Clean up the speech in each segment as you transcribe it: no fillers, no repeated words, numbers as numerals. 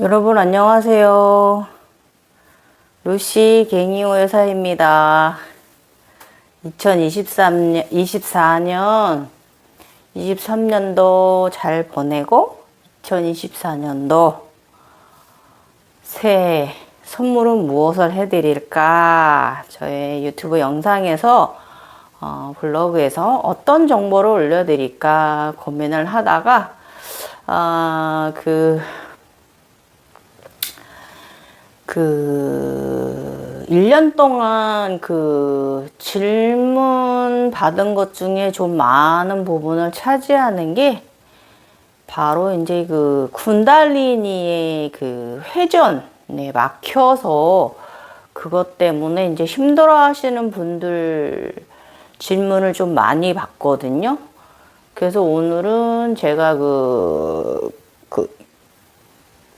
여러분 안녕하세요. 루시 갱이오 여사입니다. 2024년 23년도 잘 보내고 2024년도 새해 선물은 무엇을 해드릴까? 저의 유튜브 영상에서 블로그에서 어떤 정보를 올려드릴까 고민을 하다가 1년 동안 질문 받은 것 중에 좀 많은 부분을 차지하는 게 바로 이제 쿤달리니의 회전에 막혀서 그것 때문에 이제 힘들어 하시는 분들 질문을 좀 많이 받거든요. 그래서 오늘은 제가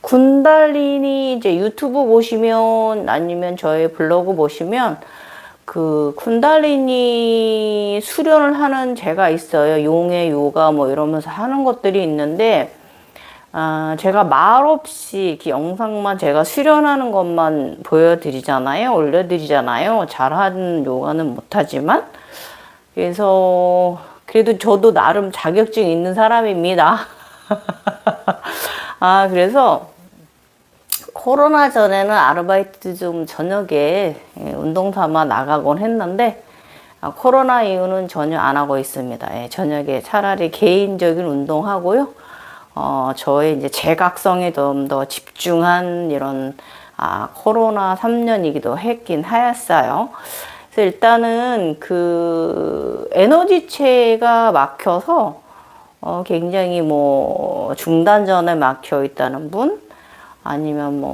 쿤달리니 이제 유튜브 보시면 아니면 저의 블로그 보시면 쿤달리니 수련을 하는 제가 있어요. 용의 요가 뭐 이러면서 하는 것들이 있는데 제가 말없이 이렇게 영상만 제가 수련하는 것만 보여드리잖아요. 올려드리잖아요. 잘하는 요가는 못하지만 그래서 그래도 저도 나름 자격증 있는 사람입니다. 그래서 코로나 전에는 아르바이트 좀 저녁에 운동 삼아 나가곤 했는데 코로나 이후는 전혀 안 하고 있습니다. 저녁에 차라리 개인적인 운동하고요. 저의 이제 제각성에 좀 더 집중한 이런 코로나 3년이기도 했긴 하였어요. 그래서 일단은 에너지체가 막혀서 굉장히 중단전에 막혀 있다는 분, 아니면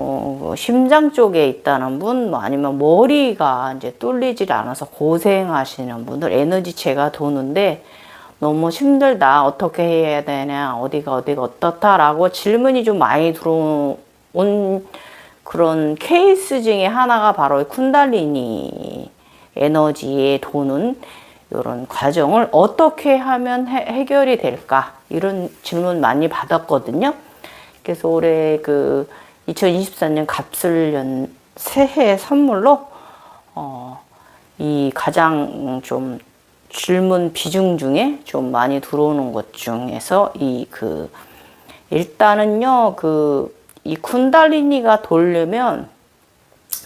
심장 쪽에 있다는 분, 아니면 머리가 이제 뚫리질 않아서 고생하시는 분들, 에너지체가 도는데 너무 힘들다, 어떻게 해야 되냐, 어디가 어떻다라고 질문이 좀 많이 들어온 그런 케이스 중에 하나가 바로 쿤달리니 에너지에 도는 이런 과정을 어떻게 하면 해결이 될까? 이런 질문 많이 받았거든요. 그래서 올해 2024년 갑술년 새해 선물로 이 가장 좀 질문 비중 중에 좀 많이 들어오는 것 중에서 일단은요, 이 쿤달리니가 돌려면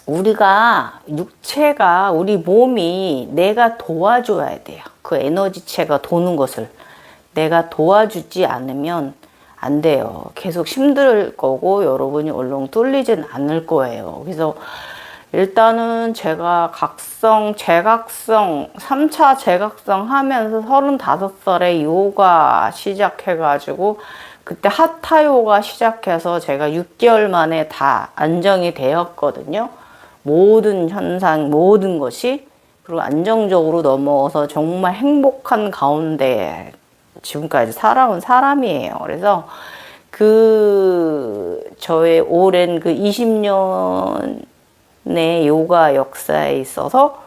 우리가 육체가 우리 몸이 내가 도와줘야 돼요. 그 에너지체가 도는 것을 내가 도와주지 않으면 안 돼요. 계속 힘들 거고 여러분이 얼렁 뚫리진 않을 거예요. 그래서 일단은 제가 제각성 3차 제각성 하면서 35살에 요가 시작해가지고 그때 하타 요가 시작해서 제가 6개월 만에 다 안정이 되었거든요. 모든 현상, 모든 것이. 그리고 안정적으로 넘어와서 정말 행복한 가운데 지금까지 살아온 사람이에요. 그래서 저의 오랜 20년의 요가 역사에 있어서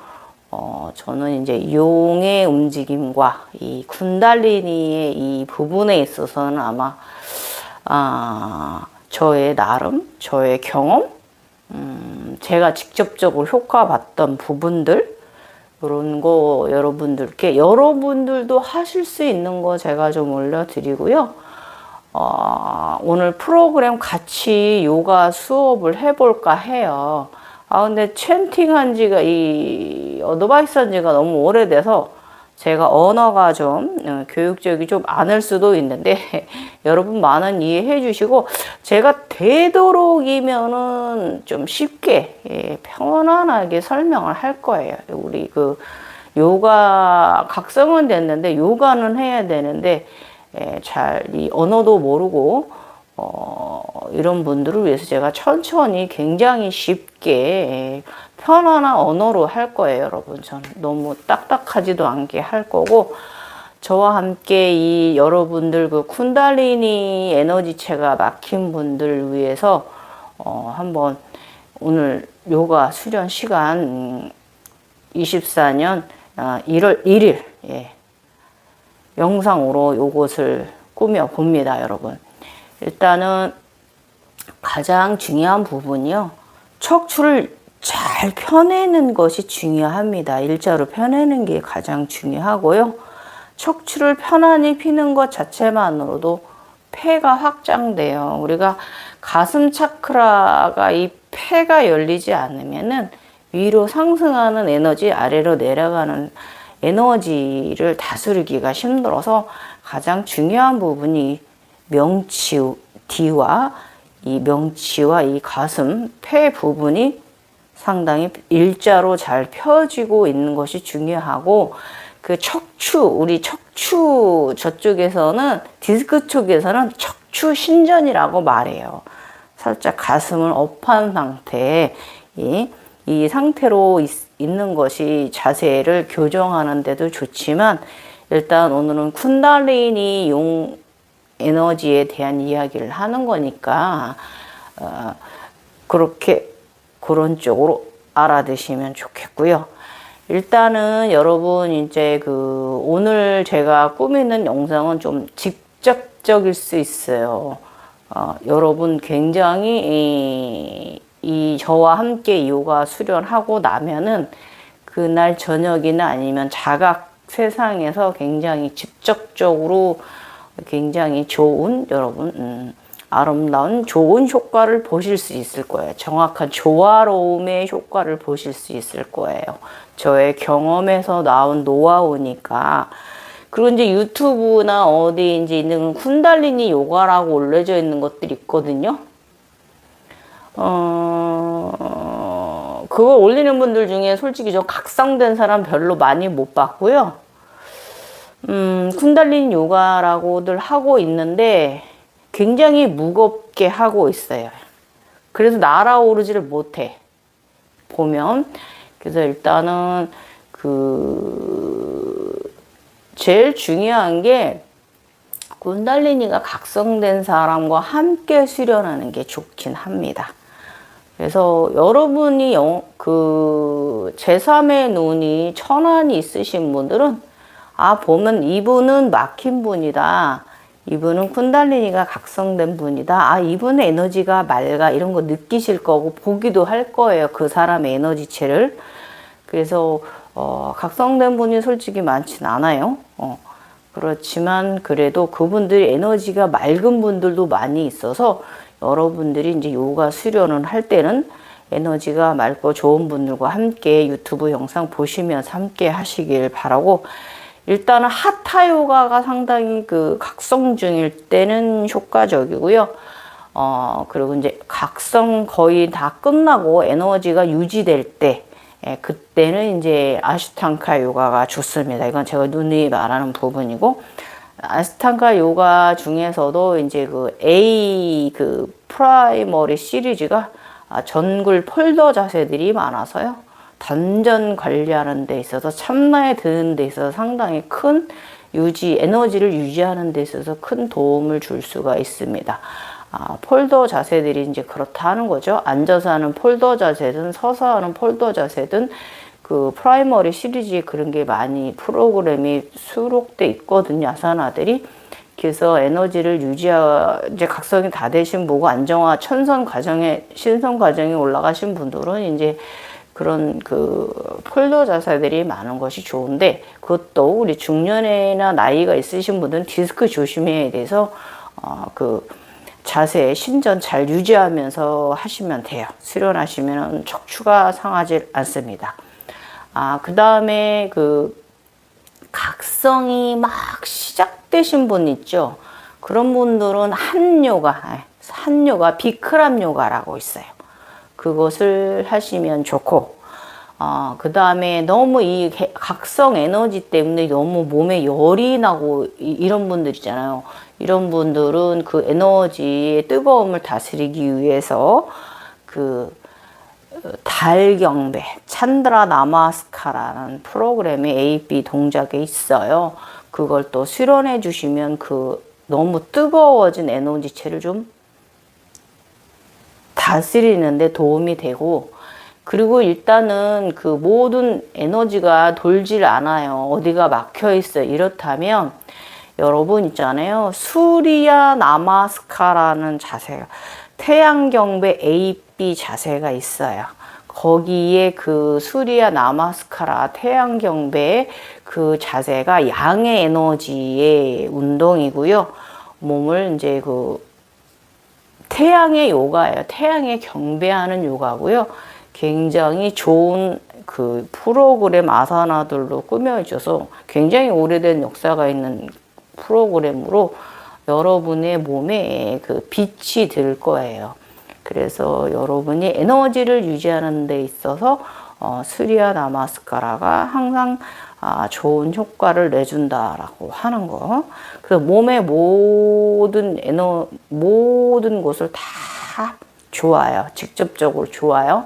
저는 이제 용의 움직임과 이 쿤달리니의 이 부분에 있어서는 아마 저의 나름, 저의 경험, 제가 직접적으로 효과 봤던 부분들, 이런 거 여러분들도 하실 수 있는 거 제가 좀 올려드리고요. 오늘 프로그램 같이 요가 수업을 해볼까 해요. 근데 어드바이스 한 지가 너무 오래돼서 제가 언어가 좀 교육적이 좀 않을 수도 있는데 여러분 많은 이해해 주시고 제가 되도록이면은 좀 쉽게 편안하게 설명을 할 거예요. 우리 요가 각성은 됐는데 요가는 해야 되는데 이 언어도 모르고 이런 분들을 위해서 제가 천천히 굉장히 쉽게 편안한 언어로 할 거예요, 여러분. 저는 너무 딱딱하지도 않게 할 거고 저와 함께 이 여러분들 쿤달리니 에너지체가 막힌 분들 위해서 한번 오늘 요가 수련 시간 24년 1월 1일 영상으로 요것을 꾸며 봅니다, 여러분. 일단은 가장 중요한 부분이요. 척추를 잘 펴내는 것이 중요합니다. 일자로 펴내는 게 가장 중요하고요. 척추를 편안히 피는 것 자체만으로도 폐가 확장돼요. 우리가 가슴 차크라가 이 폐가 열리지 않으면은 위로 상승하는 에너지, 아래로 내려가는 에너지를 다스리기가 힘들어서 가장 중요한 부분이 명치와 이 가슴, 폐 부분이 상당히 일자로 잘 펴지고 있는 것이 중요하고, 그 우리 척추 저쪽에서는, 디스크 쪽에서는 척추 신전이라고 말해요. 살짝 가슴을 업한 상태에 이 상태로 있는 것이 자세를 교정하는 데도 좋지만, 일단 오늘은 쿤달리니 용 에너지에 대한 이야기를 하는 거니까 그런 쪽으로 알아두시면 좋겠고요. 일단은 여러분 이제 오늘 제가 꾸미는 영상은 좀 직접적일 수 있어요. 여러분 굉장히 이 저와 함께 요가 수련하고 나면은 그날 저녁이나 아니면 자각 세상에서 굉장히 직접적으로 굉장히 좋은, 여러분 아름다운 좋은 효과를 보실 수 있을 거예요. 정확한 조화로움의 효과를 보실 수 있을 거예요. 저의 경험에서 나온 노하우니까. 그리고 이제 유튜브나 어디 이제 있는 쿤달리니 요가라고 올려져 있는 것들이 있거든요. 그거 올리는 분들 중에 솔직히 저 각성된 사람 별로 많이 못 봤고요. 쿤달리니 요가라고들 하고 있는데 굉장히 무겁게 하고 있어요. 그래서 날아오르지를 못해. 보면. 그래서 일단은 제일 중요한 게 쿤달리니가 각성된 사람과 함께 수련하는 게 좋긴 합니다. 그래서 여러분이 제3의 눈이 천안이 있으신 분들은 보면 이분은 막힌 분이다. 이분은 쿤달리니가 각성된 분이다. 이분의 에너지가 맑아. 이런 거 느끼실 거고 보기도 할 거예요. 그 사람의 에너지체를. 그래서 각성된 분이 솔직히 많진 않아요. 그렇지만 그래도 그분들의 에너지가 맑은 분들도 많이 있어서 여러분들이 이제 요가 수련을 할 때는 에너지가 맑고 좋은 분들과 함께 유튜브 영상 보시면서 함께 하시길 바라고, 일단은 하타 요가가 상당히 각성 중일 때는 효과적이고요. 그리고 이제 각성 거의 다 끝나고 에너지가 유지될 때, 그때는 이제 아시탄가 요가가 좋습니다. 이건 제가 누누이 말하는 부분이고, 아시탄가 요가 중에서도 이제 프라이머리 시리즈가 전굴 폴더 자세들이 많아서요. 단전 관리하는 데 있어서, 참나에 드는 데 있어서 상당히 큰 에너지를 유지하는 데 있어서 큰 도움을 줄 수가 있습니다. 폴더 자세들이 이제 그렇다 하는 거죠. 앉아서 하는 폴더 자세든 서서 하는 폴더 자세든 프라이머리 시리즈에 그런 게 많이 프로그램이 수록돼 있거든요. 아사나들이. 그래서 에너지를 이제 각성이 다 되신 분고 안정화, 신선 과정에 올라가신 분들은 이제 그런 폴더 자세들이 많은 것이 좋은데, 그것도 우리 중년이나 나이가 있으신 분들은 디스크 조심해야 돼서 자세 신전 잘 유지하면서 하시면 돼요. 수련하시면 척추가 상하지 않습니다. 그 다음에 각성이 막 시작되신 분 있죠. 그런 분들은 한요가 비크람 요가라고 있어요. 그것을 하시면 좋고, 그 다음에 너무 이 각성 에너지 때문에 너무 몸에 열이 나고 이런 분들 있잖아요. 이런 분들은 그 에너지의 뜨거움을 다스리기 위해서 달경배, 찬드라 나마스카라는 프로그램이 A.B 동작에 있어요. 그걸 또 수련해 주시면 너무 뜨거워진 에너지체를 좀 다스리는데 도움이 되고, 그리고 일단은 모든 에너지가 돌질 않아요. 어디가 막혀 있어요. 이렇다면 여러분 있잖아요. 수리야 나마스카라는 자세가 태양경배 A, B 자세가 있어요. 거기에 그 수리야 나마스카라 태양경배의 그 자세가 양의 에너지의 운동이고요. 몸을 이제 그 태양의 요가예요. 태양에 경배하는 요가고요. 굉장히 좋은 그 프로그램 아사나들로 꾸며져서 굉장히 오래된 역사가 있는 프로그램으로 여러분의 몸에 그 빛이 들 거예요. 그래서 여러분이 에너지를 유지하는 데 있어서 수리야 나마스카라가 항상 좋은 효과를 내준다라고 하는 거. 그래서 몸의 모든 곳을 다 좋아요. 직접적으로 좋아요.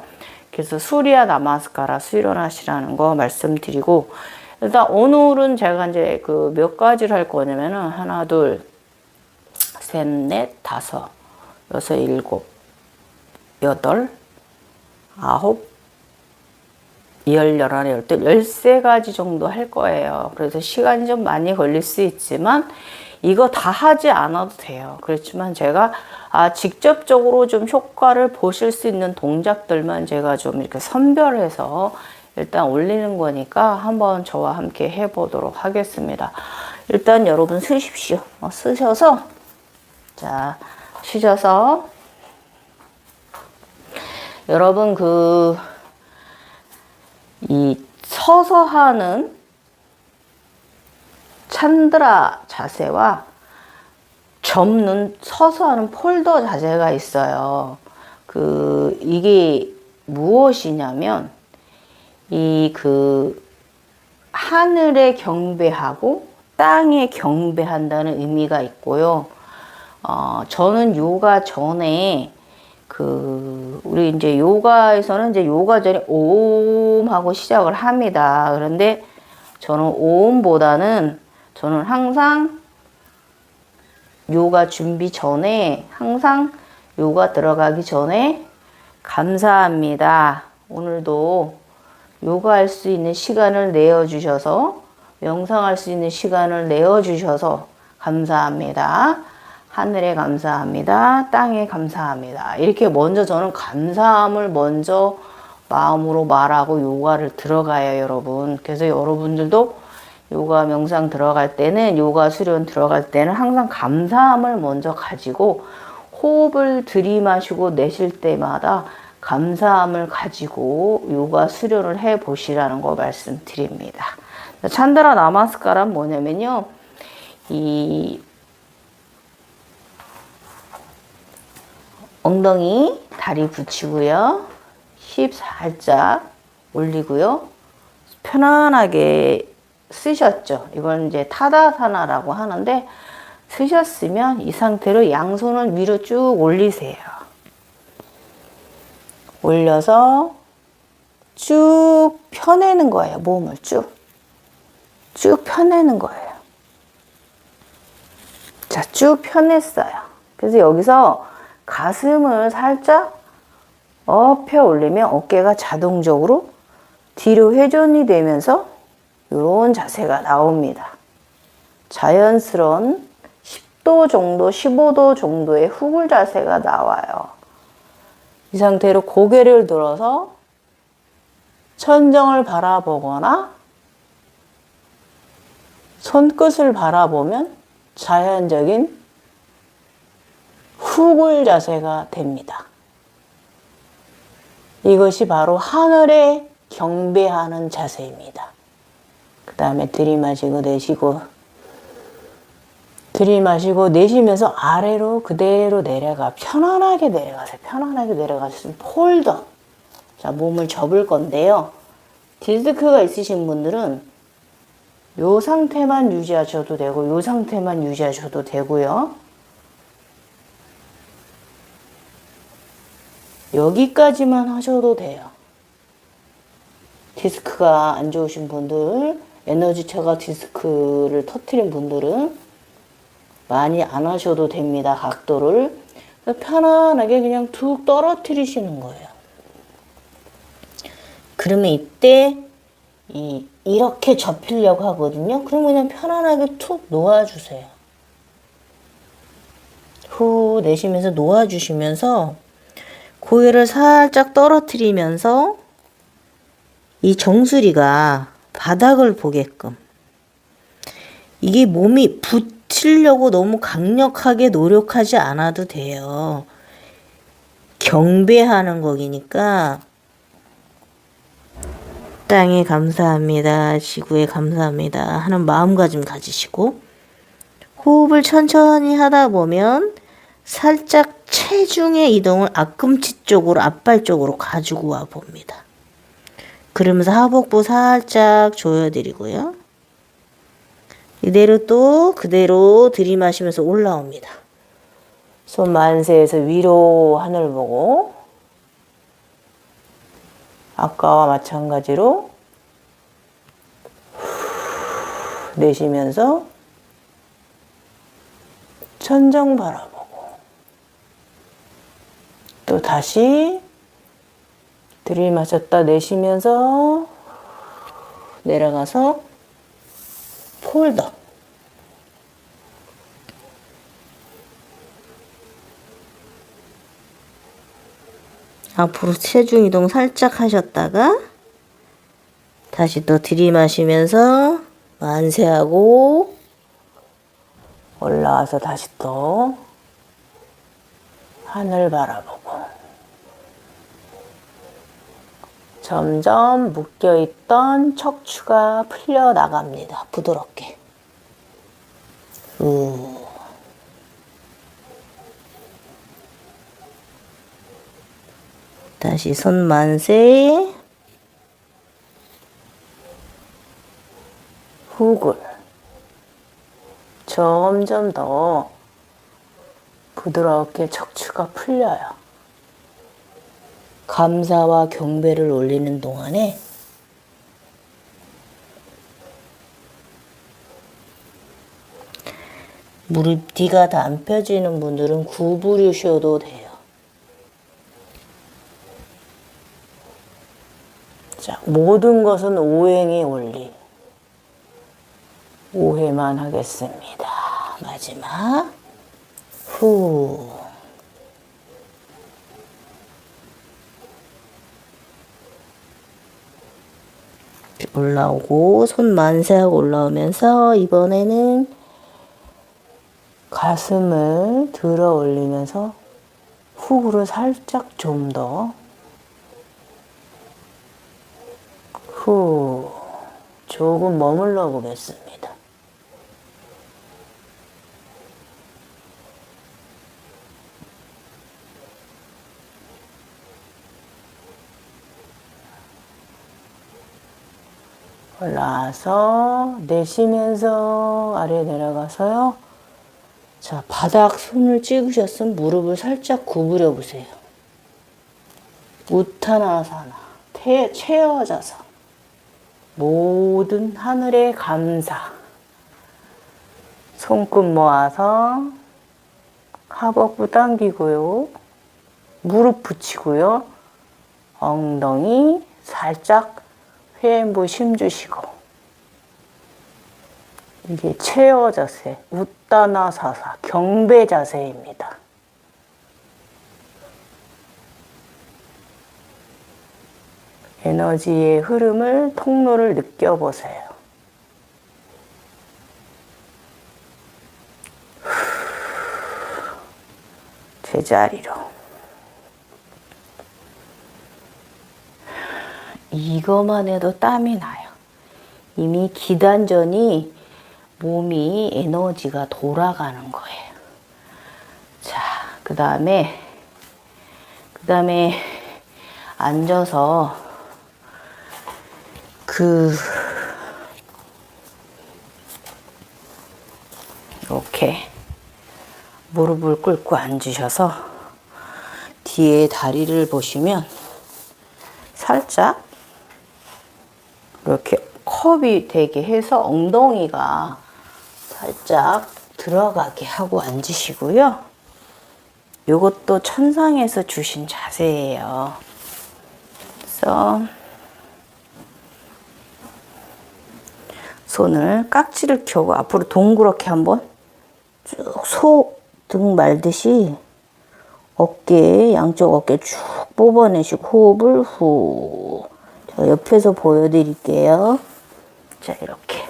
그래서 수리야 나마스카라 수련하시라는 거 말씀드리고, 일단 오늘은 제가 이제 그 몇 가지를 할 거냐면은 하나, 둘, 셋, 넷, 다섯, 여섯, 일곱, 여덟, 아홉, 열, 열하나, 열둘, 13가지 정도 할 거예요. 그래서 시간이 좀 많이 걸릴 수 있지만 이거 다 하지 않아도 돼요. 그렇지만 제가 직접적으로 좀 효과를 보실 수 있는 동작들만 제가 좀 이렇게 선별해서 일단 올리는 거니까 한번 저와 함께 해보도록 하겠습니다. 일단 여러분 쓰십시오. 쓰셔서, 자, 쉬셔서 여러분 이 서서 하는 찬드라 자세와 접는 서서 하는 폴더 자세가 있어요. 이게 무엇이냐면 하늘에 경배하고 땅에 경배한다는 의미가 있고요. 저는 요가 전에 우리 이제 요가에서는 이제 요가 전에 오음 하고 시작을 합니다. 그런데 저는 오음보다는 저는 항상 요가 준비 전에 항상 요가 들어가기 전에 감사합니다. 오늘도 요가할 수 있는 시간을 내어주셔서 명상할 수 있는 시간을 내어주셔서 감사합니다. 하늘에 감사합니다. 땅에 감사합니다. 이렇게 먼저 저는 감사함을 먼저 마음으로 말하고 요가를 들어가요, 여러분. 그래서 여러분들도 요가 명상 들어갈 때는, 요가 수련 들어갈 때는 항상 감사함을 먼저 가지고 호흡을 들이마시고 내쉴 때마다 감사함을 가지고 요가 수련을 해 보시라는 거 말씀드립니다. 찬드라 나마스카라는 뭐냐면요. 엉덩이, 다리 붙이고요. 힙 살짝 올리고요. 편안하게 쓰셨죠. 이건 이제 타다사나라고 하는데, 쓰셨으면 이 상태로 양손을 위로 쭉 올리세요. 올려서 쭉 펴내는 거예요. 몸을 쭉 펴내는 거예요. 자, 쭉 펴냈어요. 그래서 여기서 가슴을 살짝 펴 올리면 어깨가 자동적으로 뒤로 회전이 되면서 이런 자세가 나옵니다. 자연스러운 10도 정도, 15도 정도의 후굴 자세가 나와요. 이 상태로 고개를 들어서 천정을 바라보거나 손끝을 바라보면 자연적인 후굴 자세가 됩니다. 이것이 바로 하늘에 경배하는 자세입니다. 그 다음에 들이마시고 내쉬면서 아래로 그대로 내려가. 편안하게 내려가세요. 편안하게 내려가시면 폴더. 자, 몸을 접을 건데요. 디스크가 있으신 분들은 요 상태만 유지하셔도 되고, 요 상태만 유지하셔도 되고요. 여기까지만 하셔도 돼요. 디스크가 안 좋으신 분들, 에너지차가 디스크를 터뜨린 분들은 많이 안 하셔도 됩니다. 각도를. 편안하게 그냥 툭 떨어뜨리시는 거예요. 그러면 이때 이렇게 접히려고 하거든요. 그럼 그냥 편안하게 툭 놓아주세요. 후 내쉬면서 놓아주시면서 고개를 살짝 떨어뜨리면서 이 정수리가 바닥을 보게끔. 이게 몸이 붙이려고 너무 강력하게 노력하지 않아도 돼요. 경배하는 거기니까 땅에 감사합니다. 지구에 감사합니다. 하는 마음가짐 가지시고 호흡을 천천히 하다 보면 살짝 체중의 이동을 앞꿈치 쪽으로 앞발 쪽으로 가지고 와 봅니다. 그러면서 하복부 살짝 조여드리고요. 이대로 또 그대로 들이마시면서 올라옵니다. 손 만세에서 위로 하늘 보고 아까와 마찬가지로 내쉬면서 천정 바라보고 또 다시 들이마셨다 내쉬면서 내려가서 폴더. 앞으로 체중 이동 살짝 하셨다가 다시 또 들이마시면서 만세하고 올라와서 다시 또 하늘 바라보고 점점 묶여있던 척추가 풀려나갑니다. 부드럽게. 다시 손 만세. 후굴. 점점 더 부드럽게 척추가 풀려요. 감사와 경배를 올리는 동안에 무릎 뒤가 다 안 펴지는 분들은 구부리셔도 돼요. 자, 모든 것은 오행의 원리. 5회만 하겠습니다. 마지막. 후. 올라오고 손 만세하고 올라오면서 이번에는 가슴을 들어 올리면서 훅으로 살짝 좀 더 후 조금 머물러 보겠습니다. 올라와서 내쉬면서 아래 내려가서요. 자, 바닥 손을 찍으셨으면 무릎을 살짝 구부려 보세요. 우타나사나, 채어져서 모든 하늘의 감사. 손끝 모아서 하복부 당기고요. 무릎 붙이고요. 엉덩이 살짝 회음부 힘주시고 이게 체어 자세, 우따나사사, 경배 자세입니다. 에너지의 흐름을, 통로를 느껴보세요. 제자리로. 이거만 해도 땀이 나요. 이미 기단전이 몸이 에너지가 돌아가는 거예요. 자, 그 다음에 앉아서 이렇게 무릎을 꿇고 앉으셔서 뒤에 다리를 보시면 살짝 이렇게 컵이 되게 해서 엉덩이가 살짝 들어가게 하고 앉으시고요. 이것도 천상에서 주신 자세예요. 그래서 손을 깍지를 켜고 앞으로 동그랗게 한번 쭉 속 등 말듯이 어깨, 양쪽 어깨 쭉 뽑아내시고 호흡을 후. 자, 옆에서 보여드릴게요. 자, 이렇게.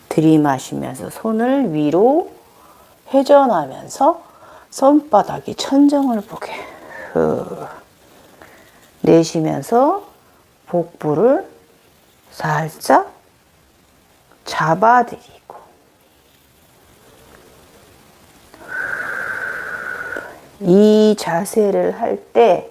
들이마시면서 손을 위로 회전하면서 손바닥이 천정을 보게. 내쉬면서 복부를 살짝 잡아드리고. 이 자세를 할 때,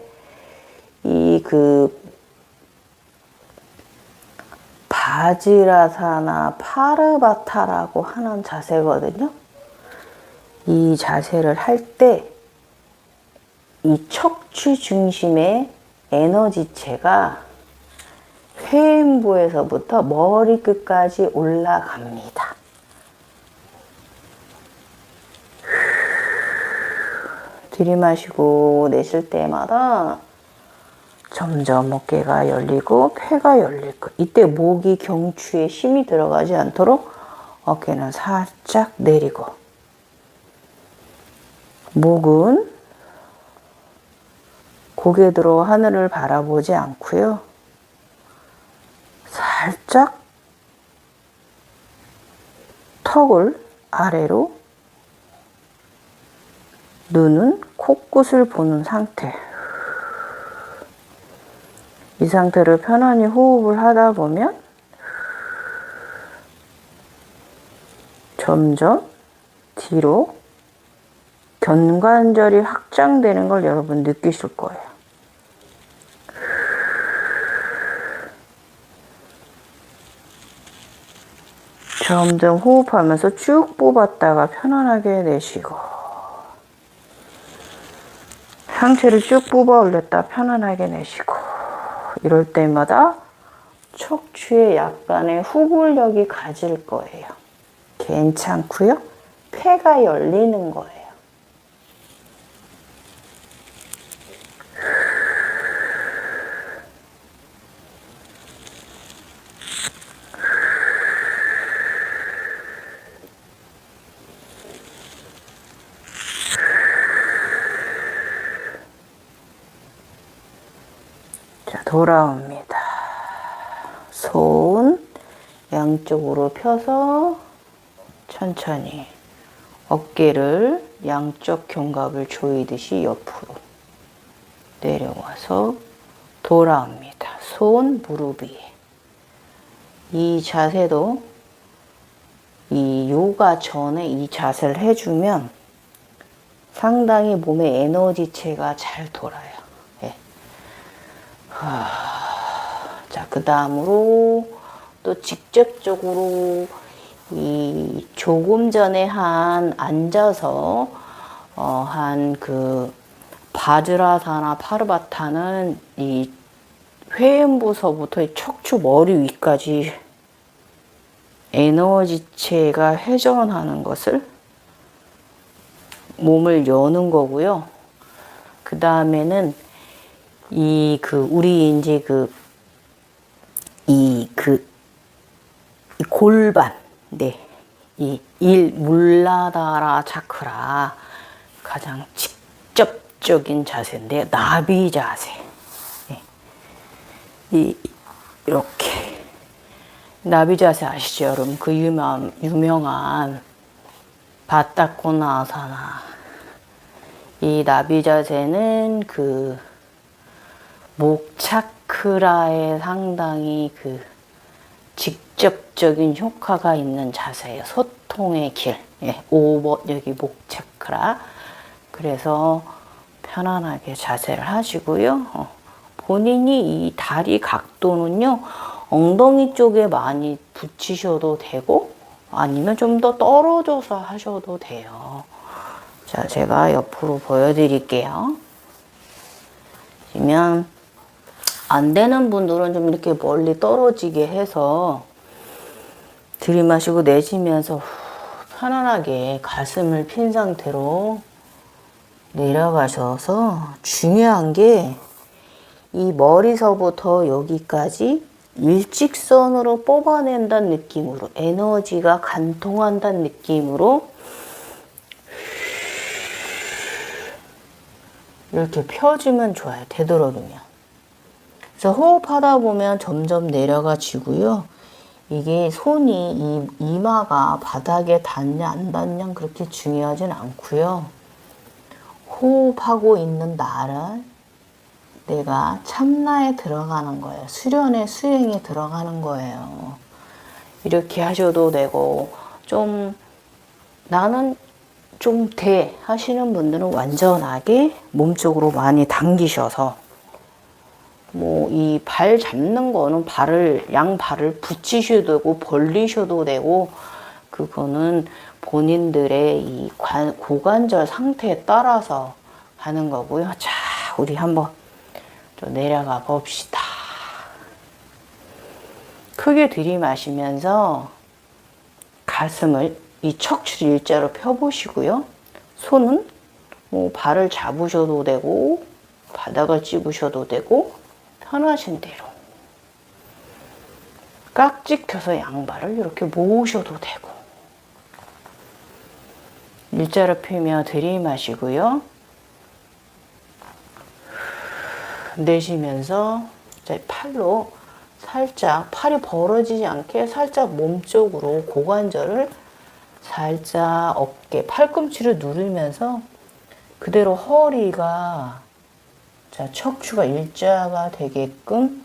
바지라사나 파르바타라고 하는 자세거든요. 이 자세를 할 때, 이 척추 중심의 에너지체가 회음부에서부터 머리끝까지 올라갑니다. 들이마시고 내쉴 때마다 점점 어깨가 열리고 폐가 열릴 거. 이때 목이 경추에 힘이 들어가지 않도록 어깨는 살짝 내리고, 목은 고개 들어 하늘을 바라보지 않고요. 살짝 턱을 아래로, 눈은 코끝을 보는 상태. 이 상태를 편안히 호흡을 하다 보면 점점 뒤로 견관절이 확장되는 걸 여러분 느끼실 거예요. 점점 호흡하면서 쭉 뽑았다가 편안하게 내쉬고, 상체를 쭉 뽑아 올렸다 편안하게 내쉬고. 이럴 때마다 척추에 약간의 후굴력이 가질 거예요. 괜찮고요. 폐가 열리는 거예요. 자, 돌아옵니다. 손 양쪽으로 펴서 천천히 어깨를 양쪽 견갑을 조이듯이 옆으로 내려와서 돌아옵니다. 손 무릎 위에. 이 자세도 이 요가 전에 이 자세를 해주면 상당히 몸의 에너지체가 잘 돌아요. 예. 자, 그 다음으로 또 직접적으로 이 조금 전에 앉아서 한 그 바즈라사나 파르바타는 이 회음부서부터 이 척추 머리 위까지 에너지체가 회전하는 것을 몸을 여는 거고요. 그 다음에는 우리 이제 이 골반, 네, 이 물라다라 차크라 가장 직접적인 자세인데 나비 자세. 네. 이렇게 나비 자세 아시죠, 여러분? 그 유명한 바타코나아사나. 이 나비 자세는 그 목 차크라에 상당히 그 직접적인 효과가 있는 자세예요. 소통의 길. 예, 5번 여기 목 차크라. 그래서 편안하게 자세를 하시고요. 본인이 이 다리 각도는요, 엉덩이 쪽에 많이 붙이셔도 되고, 아니면 좀 더 떨어져서 하셔도 돼요. 자, 제가 옆으로 보여드릴게요. 그러면 안 되는 분들은 좀 이렇게 멀리 떨어지게 해서 들이마시고 내쉬면서 편안하게 가슴을 핀 상태로 내려가셔서, 중요한 게 이 머리서부터 여기까지 일직선으로 뽑아낸다는 느낌으로, 에너지가 관통한다는 느낌으로 이렇게 펴주면 좋아요. 되도록이면. 그래서 호흡하다 보면 점점 내려가지고요. 이게 손이 이마가 바닥에 닿냐 안 닿냐 그렇게 중요하진 않고요. 호흡하고 있는 나를 내가 참나에 들어가는 거예요. 수련의 수행에 들어가는 거예요. 이렇게 하셔도 되고, 좀 나는 좀 돼 하시는 분들은 완전하게 몸쪽으로 많이 당기셔서, 뭐 이 발 잡는 거는 양발을 붙이셔도 되고 벌리셔도 되고, 그거는 본인들의 이 고관절 상태에 따라서 하는 거고요. 자, 우리 한번 좀 내려가 봅시다. 크게 들이마시면서 가슴을 이 척추를 일자로 펴보시고요. 손은 뭐 발을 잡으셔도 되고 바닥을 찝으셔도 되고 편하신 대로 깍지 껴서 양발을 이렇게 모으셔도 되고, 일자로 펴며 들이마시고요. 내쉬면서 팔로 살짝, 팔이 벌어지지 않게 살짝 몸쪽으로 고관절을 살짝 어깨, 팔꿈치를 누르면서 그대로 허리가, 자, 척추가 일자가 되게끔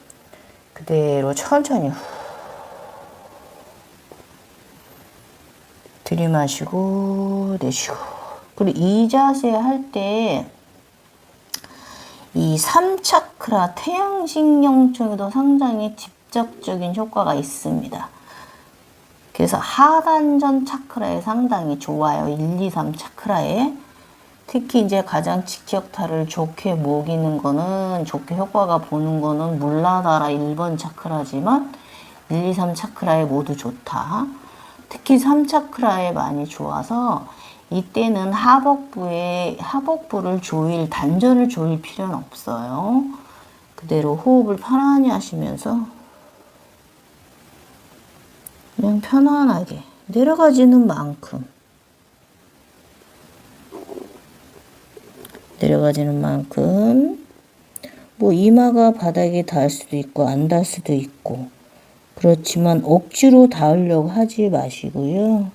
그대로 천천히 들이마시고 내쉬고. 그리고 이 자세 할 때 이 3차크라 태양신경 쪽에도 상당히 직접적인 효과가 있습니다. 그래서 하단전 차크라에 상당히 좋아요. 1, 2, 3 차크라에. 특히 이제 가장 직격타를 좋게 먹이는 거는, 좋게 효과가 보는 거는 물라다라 1번 차크라지만 1, 2, 3 차크라에 모두 좋다. 특히 3차크라에 많이 좋아서 이때는 하복부를 단전을 조일 필요는 없어요. 그대로 호흡을 편안히 하시면서 그냥 편안하게 내려가지는 만큼 뭐 이마가 바닥에 닿을 수도 있고 안 닿을 수도 있고, 그렇지만 억지로 닿으려고 하지 마시고요.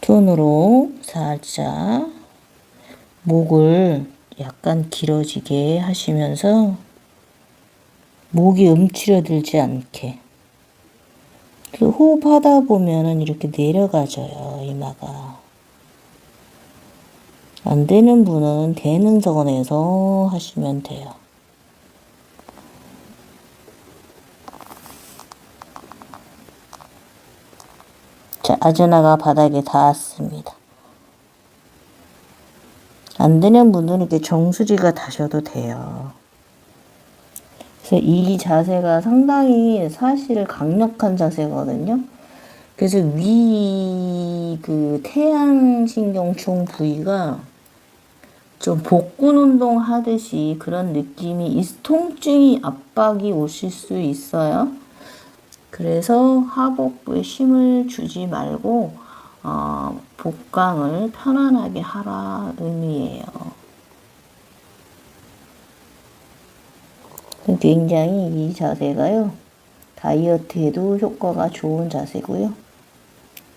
손으로 살짝 목을 약간 길어지게 하시면서 목이 움츠러들지 않게. 호흡하다 보면은 이렇게 내려가져요, 이마가. 안 되는 분은 되는 선에서 하시면 돼요. 자, 아즈나가 바닥에 닿았습니다. 안 되는 분들은 이렇게 정수리가 닿으셔도 돼요. 그래서 이 자세가 상당히 사실 강력한 자세거든요. 그래서 태양신경총 부위가 좀 복근 운동 하듯이 그런 느낌이, 통증이, 압박이 오실 수 있어요. 그래서 하복부에 힘을 주지 말고 복강을 편안하게 하라 의미예요. 굉장히 이 자세가요, 다이어트에도 효과가 좋은 자세고요.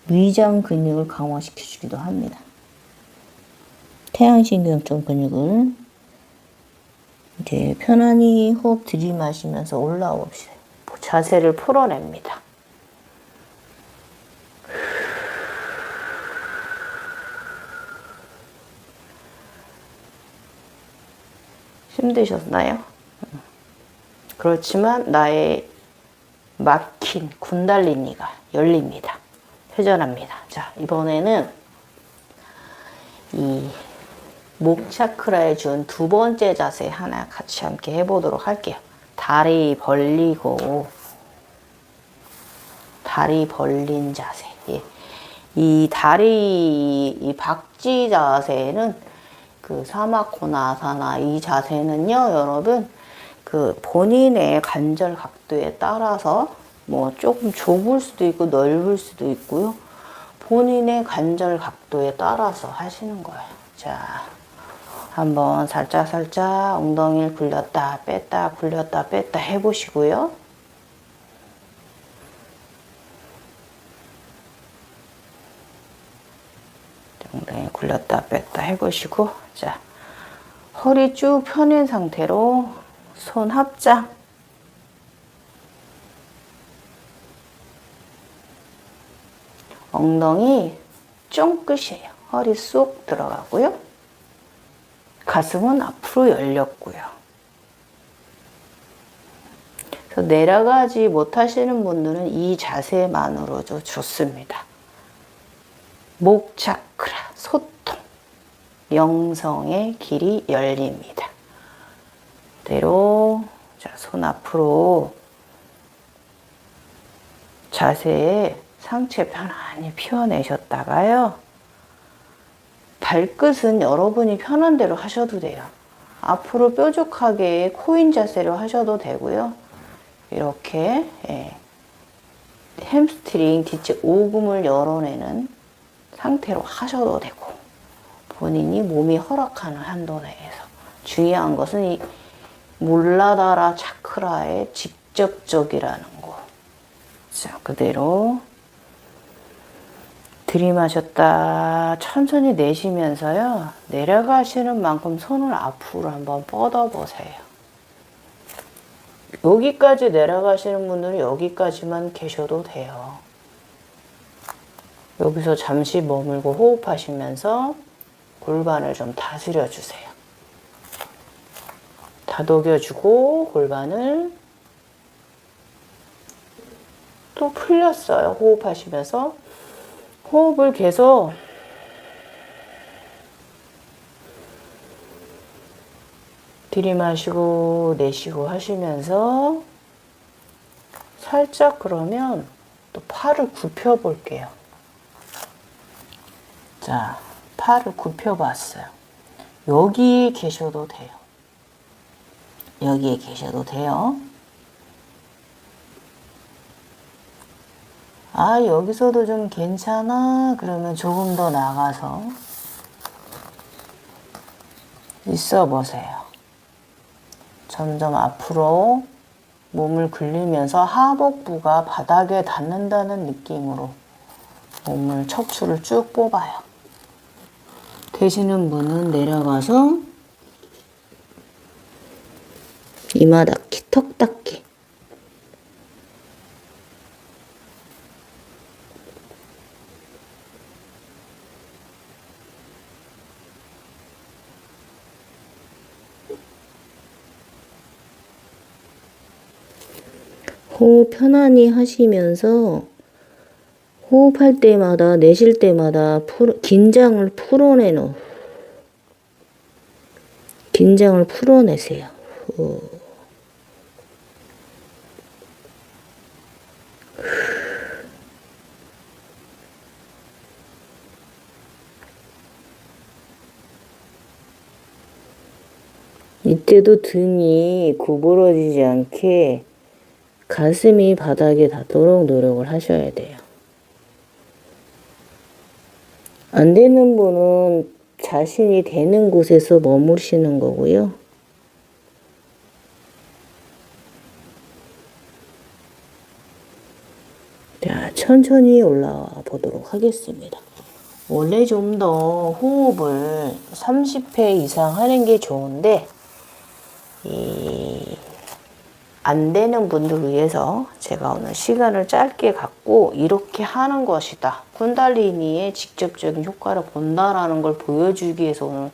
위장 근육을 강화시켜주기도 합니다. 태양신경총 근육을 이제 편안히 호흡 들이마시면서 올라옵시다. 자세를 풀어냅니다. 힘드셨나요? 그렇지만 나의 막힌 군달리니가 열립니다. 회전합니다. 자, 이번에는 이 목 차크라에 준 두 번째 자세 하나 같이 함께 해보도록 할게요. 다리 벌린 자세. 예. 이 박쥐 자세는 사마코나아사나 이 자세는요, 여러분, 그 본인의 관절 각도에 따라서 뭐 조금 좁을 수도 있고 넓을 수도 있고요. 본인의 관절 각도에 따라서 하시는 거예요. 자, 한번 살짝 엉덩이를 굴렸다 뺐다 굴렸다 뺐다 해보시고요. 엉덩이 굴렸다 뺐다 해보시고, 자, 허리 쭉 펴낸 상태로 손 합장, 엉덩이 쫑끝이에요. 허리 쏙 들어가고요. 가슴은 앞으로 열렸고요. 그래서 내려가지 못하시는 분들은 이 자세만으로도 좋습니다. 목 차크라, 소통, 영성의 길이 열립니다. 그대로 자, 손 앞으로 자세에 상체 편안히 펴내셨다가요. 발끝은 여러분이 편한 대로 하셔도 돼요. 앞으로 뾰족하게 코인 자세로 하셔도 되고요. 이렇게 햄스트링 뒤쪽 오금을 열어내는 상태로 하셔도 되고, 본인이 몸이 허락하는 한도 내에서. 중요한 것은 이 몰라다라 차크라의 직접적이라는 거. 자, 그대로 들이마셨다 천천히 내쉬면서요. 내려가시는 만큼 손을 앞으로 한번 뻗어 보세요. 여기까지 내려가시는 분들은 여기까지만 계셔도 돼요. 여기서 잠시 머물고 호흡하시면서 골반을 좀 다스려 주세요. 다독여주고 골반을 또 풀렸어요. 호흡하시면서 호흡을 계속 들이마시고 내쉬고 하시면서 살짝 그러면 또 팔을 굽혀 볼게요. 자, 팔을 굽혀 봤어요. 여기 계셔도 돼요. 여기에 계셔도 돼요. 아, 여기서도 좀 괜찮아? 그러면 조금 더 나가서 있어 보세요. 점점 앞으로 몸을 굴리면서 하복부가 바닥에 닿는다는 느낌으로 몸을 척추를 쭉 뽑아요. 되시는 분은 내려가서 이마 닦기, 턱 닦기. 호흡 편안히 하시면서 호흡할 때마다 내쉴 때마다 긴장을 풀어내는, 긴장을 풀어내세요. 이때도 등이 구부러지지 않게 가슴이 바닥에 닿도록 노력을 하셔야 돼요. 안 되는 분은 자신이 되는 곳에서 머무르시는 거고요. 자, 천천히 올라와 보도록 하겠습니다. 원래 좀 더 호흡을 30회 이상 하는 게 좋은데, 안 되는 분들 위해서 제가 오늘 시간을 짧게 갖고 이렇게 하는 것이다. 쿤달리니의 직접적인 효과를 본다라는 걸 보여주기 위해서 오늘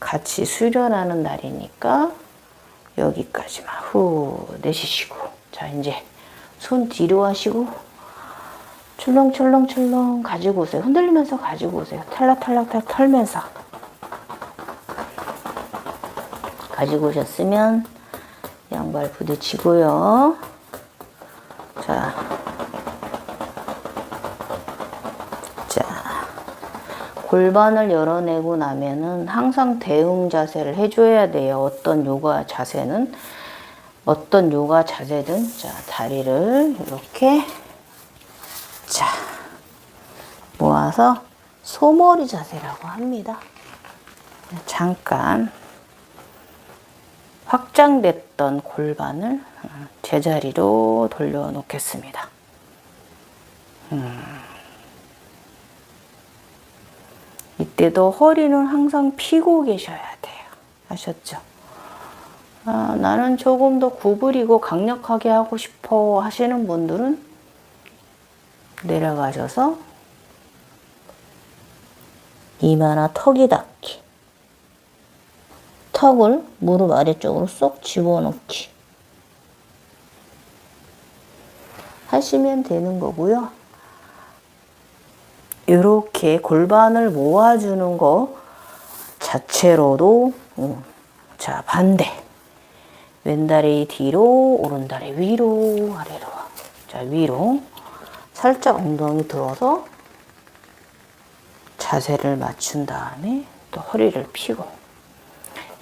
같이 수련하는 날이니까 여기까지만 후 내쉬시고, 자, 이제 손 뒤로 하시고 출렁출렁출렁 가지고 오세요. 흔들리면서 가지고 오세요. 탈락탈락 털면서 가지고 오셨으면 양발 부딪히고요. 자, 골반을 열어내고 나면은 항상 대응 자세를 해줘야 돼요. 어떤 요가 자세는 어떤 요가 자세든 자 다리를 이렇게 자 모아서 소머리 자세라고 합니다. 잠깐 확장됐던 골반을 제자리로 돌려놓겠습니다. 이때도 허리는 항상 펴고 계셔야 돼요. 아셨죠? 나는 조금 더 구부리고 강력하게 하고 싶어 하시는 분들은 내려가셔서 이마나 턱이 닿기. 턱을 무릎 아래쪽으로 쏙 집어넣기. 하시면 되는 거고요. 이렇게 골반을 모아주는 거 자체로도 자 반대 왼다리 뒤로 오른다리 위로 아래로 자 위로 살짝 엉덩이 들어서 자세를 맞춘 다음에 또 허리를 펴고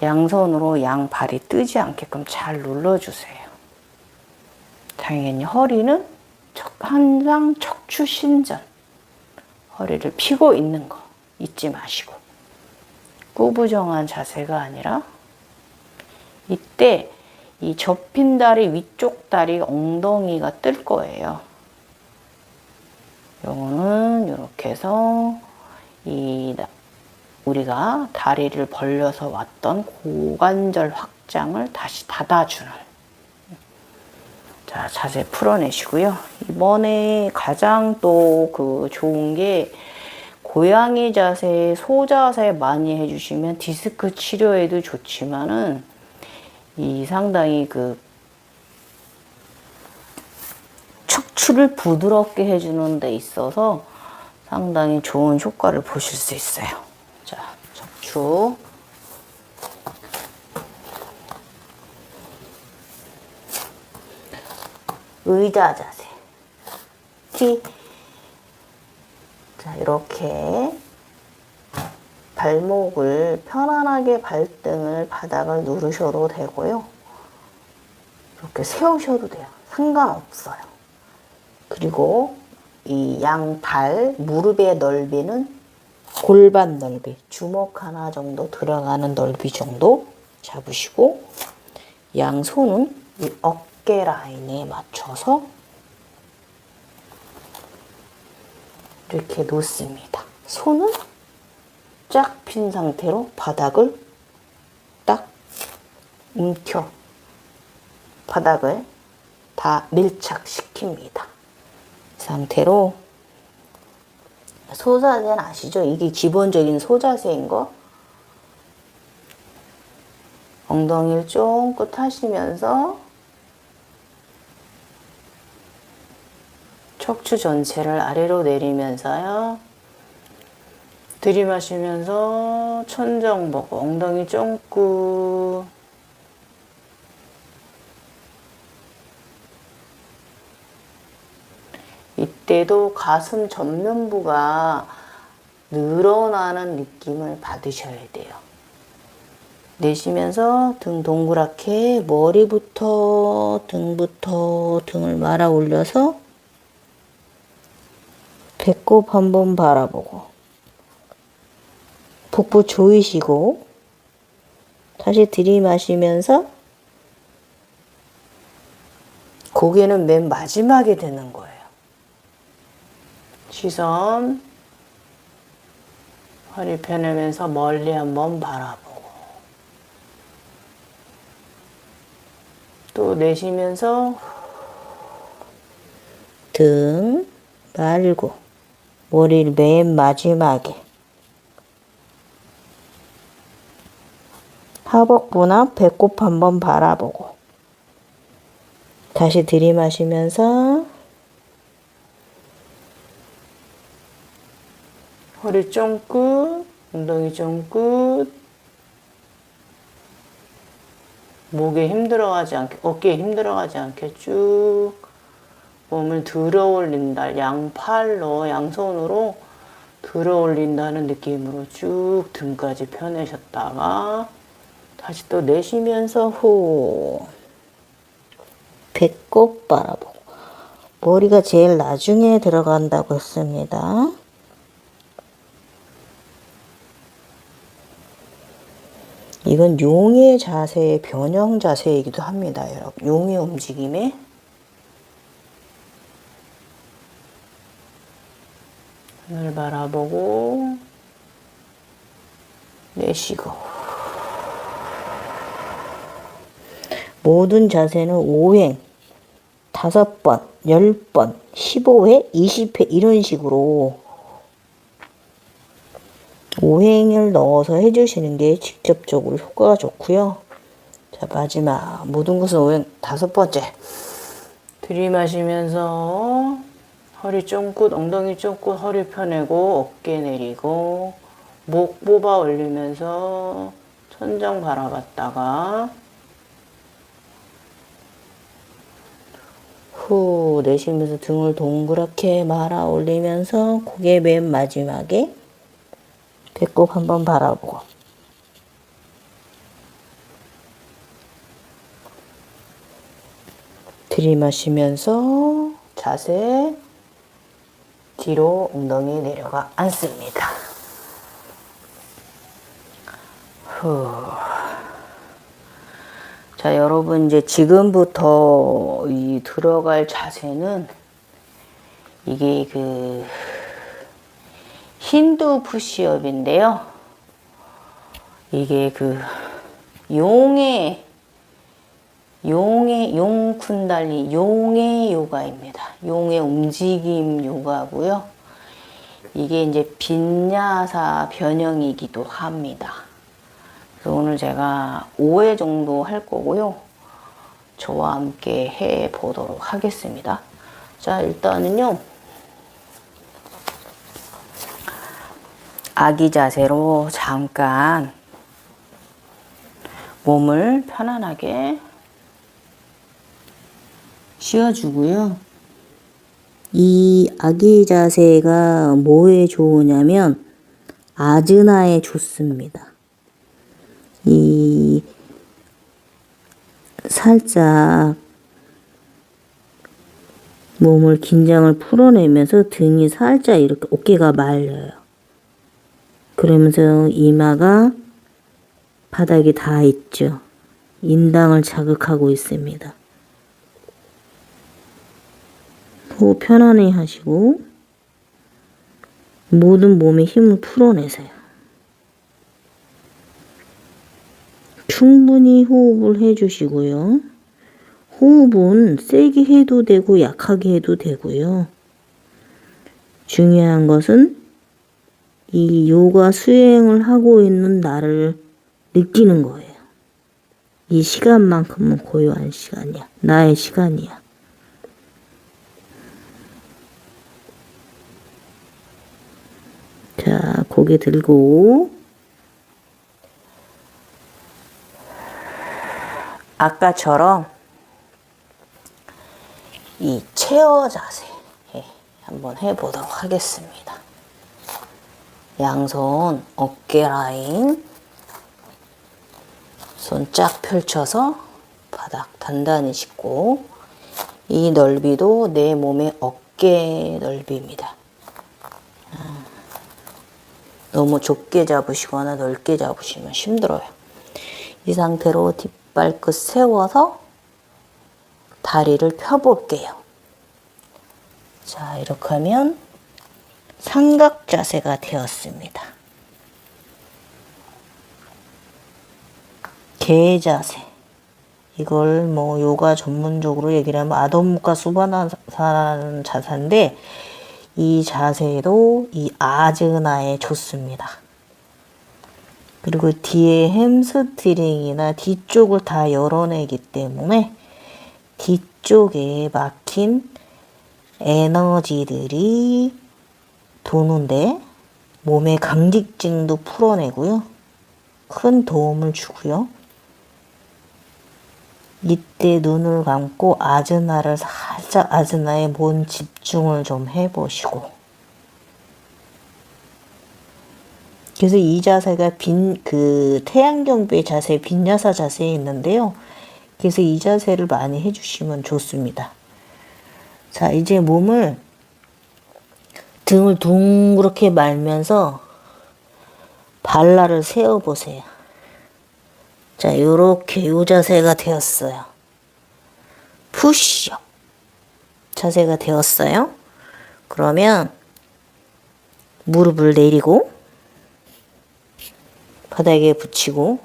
양손으로 양 발이 뜨지 않게끔 잘 눌러주세요. 당연히 허리는 항상 척추 신전 허리를 펴고 있는 거 잊지 마시고 꾸부정한 자세가 아니라 이때 이 접힌 다리 위쪽 다리 엉덩이가 뜰 거예요. 요거는 이렇게 해서 우리가 다리를 벌려서 왔던 고관절 확장을 다시 닫아주는 자 자세 풀어내시고요. 이번에 가장 또 좋은 게 고양이 자세, 소자세 많이 해주시면 디스크 치료에도 좋지만은 이 상당히 척추를 부드럽게 해주는 데 있어서 상당히 좋은 효과를 보실 수 있어요. 자, 척추. 의자 자세. T. 자, 이렇게 발목을 편안하게 발등을 바닥을 누르셔도 되고요. 이렇게 세우셔도 돼요. 상관없어요. 그리고 이 양발 무릎의 넓이는 골반 넓이 주먹 하나 정도 들어가는 넓이 정도 잡으시고 양손은 이 어깨 라인에 맞춰서 이렇게 놓습니다. 손은 쫙 핀 상태로 바닥을 딱 움켜 바닥을 다 밀착시킵니다. 이 상태로 소자세는 아시죠? 이게 기본적인 소자세인 거. 엉덩이를 쫑긋 하시면서 척추 전체를 아래로 내리면서요. 들이마시면서 천정 보고 엉덩이 쫑긋. 이때도 가슴 전면부가 늘어나는 느낌을 받으셔야 돼요. 내쉬면서 등 동그랗게 머리부터 등부터 등을 말아 올려서 배꼽 한번 바라보고 복부 조이시고 다시 들이마시면서 고개는 맨 마지막에 드는 거예요. 시선 허리 펴내면서 멀리 한번 바라보고 또 내쉬면서 등 말고 머리를 맨 마지막에 하복부나 배꼽 한번 바라보고 다시 들이마시면서 허리 쫑긋, 엉덩이 쫑긋, 목에 힘들어가지 않게, 어깨에 힘들어가지 않게 쭉 몸을 들어 올린다. 양팔로, 양손으로 들어 올린다는 느낌으로 쭉 등까지 펴내셨다가 다시 또 내쉬면서 후 배꼽 바라보고. 머리가 제일 나중에 들어간다고 했습니다. 이건 용의 자세의 변형 자세이기도 합니다, 여러분. 용의 움직임에 하늘 바라보고 내쉬고. 모든 자세는 5행, 5번, 10번, 15회, 20회 이런 식으로 5행을 넣어서 해주시는 게 직접적으로 효과가 좋고요. 자, 마지막 모든 것은 5행 5번째. 들이마시면서 허리 쫑긋, 엉덩이 쫑긋, 허리 펴내고 어깨 내리고 목 뽑아 올리면서 천장 바라봤다가 후 내쉬면서 등을 동그랗게 말아 올리면서 고개 맨 마지막에 배꼽 한번 바라보고 들이마시면서 자세 뒤로 엉덩이 내려가 앉습니다. 후. 자, 여러분 이제 지금부터 이 들어갈 자세는 이게 그 힌두 푸시업인데요. 이게 그 용의 쿤달리 용의 요가입니다. 용의 움직임 요가고요. 이게 이제 빈야사 변형이기도 합니다. 그래서 오늘 제가 5회 정도 할 거고요. 저와 함께 해 보도록 하겠습니다. 자, 일단은요. 아기 자세로 잠깐 몸을 편안하게 쉬어주고요. 이 아기 자세가 뭐에 좋으냐면 아즈나에 좋습니다. 이 살짝 몸을 긴장을 풀어내면서 등이 살짝 이렇게 어깨가 말려요. 그러면서 이마가 바닥에 닿아 있죠. 인당을 자극하고 있습니다. 호흡 편안히 하시고 모든 몸의 힘을 풀어내세요. 충분히 호흡을 해주시고요. 호흡은 세게 해도 되고 약하게 해도 되고요. 중요한 것은 이 요가 수행을 하고 있는 나를 느끼는 거예요. 이 시간만큼은 고요한 시간이야. 나의 시간이야. 자, 고개 들고 아까처럼 이 체어 자세 한번 해보도록 하겠습니다. 양손 어깨 라인 손 쫙 펼쳐서 바닥 단단히 짚고 이 넓이도 내 몸의 어깨 넓이입니다. 너무 좁게 잡으시거나 넓게 잡으시면 힘들어요. 이 상태로 뒷발끝 세워서 다리를 펴볼게요. 자, 이렇게 하면 삼각 자세가 되었습니다. 개 자세. 이걸 뭐 요가 전문적으로 얘기를 하면 아도무카 수바나사라는 자세인데 이 자세도 이 아즈나에 좋습니다. 그리고 뒤에 햄스트링이나 뒤쪽을 다 열어내기 때문에 뒤쪽에 막힌 에너지들이 도는데 몸의 강직증도 풀어내고요. 큰 도움을 주고요. 이때 눈을 감고 아즈나를 살짝 아즈나에 몸 집중을 좀 해보시고 그래서 이 자세가 태양경부의 자세 빈야사 자세에 있는데요. 그래서 이 자세를 많이 해주시면 좋습니다. 자, 이제 몸을 등을 둥그렇게 말면서 발라를 세워보세요. 자, 요렇게 요 자세가 되었어요. 푸시업 자세가 되었어요. 그러면 무릎을 내리고 바닥에 붙이고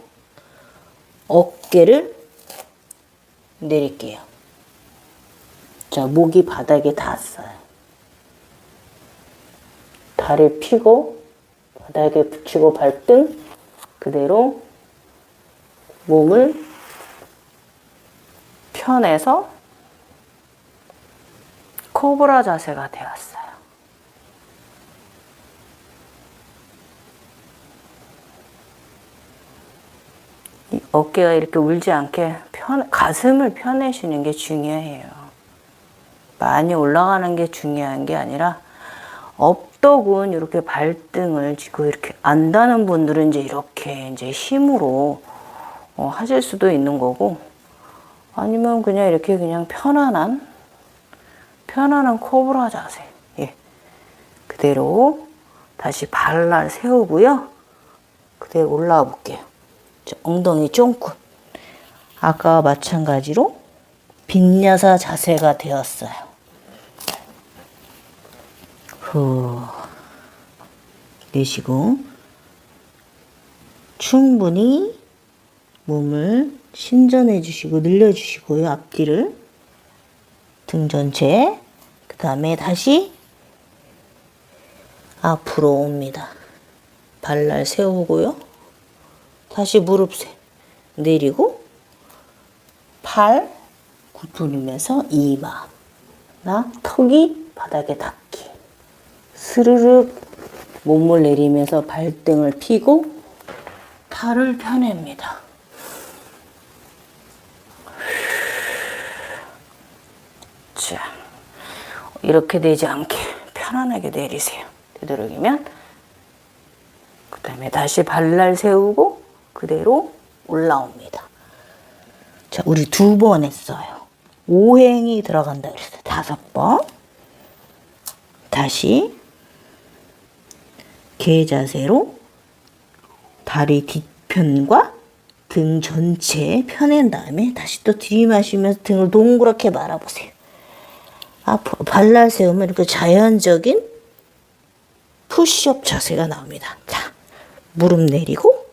어깨를 내릴게요. 자, 목이 바닥에 닿았어요. 다리 펴고 바닥에 붙이고 발등 그대로 몸을 펴내서 코브라 자세가 되었어요. 이 어깨가 이렇게 울지 않게 가슴을 펴내시는 게 중요해요. 많이 올라가는 게 중요한 게 아니라 업덕은 이렇게 발등을 쥐고 이렇게 안다는 분들은 이제 이렇게 이제 힘으로 하실 수도 있는 거고, 아니면 그냥 이렇게 그냥 편안한 코브라 자세. 예. 그대로 다시 발날 세우고요. 그대로 올라와 볼게요. 엉덩이 쫑긋. 아까와 마찬가지로 빈야사 자세가 되었어요. 후. 내쉬고 충분히 몸을 신전해 주시고 늘려 주시고요. 앞뒤를 등 전체. 그 다음에 다시 앞으로 옵니다. 발날 세우고요. 다시 무릎 내리고 팔 구부리면서 이마 나 턱이 바닥에 닿기. 스르륵 몸을 내리면서 발등을 펴고 팔을 펴냅니다. 자, 이렇게 되지 않게 편안하게 내리세요. 되도록이면. 그 다음에 다시 발날 세우고 그대로 올라옵니다. 자, 우리 2번 했어요. 5행이 들어간다 그랬어요. 5번. 다시 개 자세로 다리 뒤편과 등 전체 펴낸 다음에 다시 또 들이마시면서 등을 동그랗게 말아보세요. 앞으로 발날 세우면 이렇게 자연적인 푸시업 자세가 나옵니다. 자, 무릎 내리고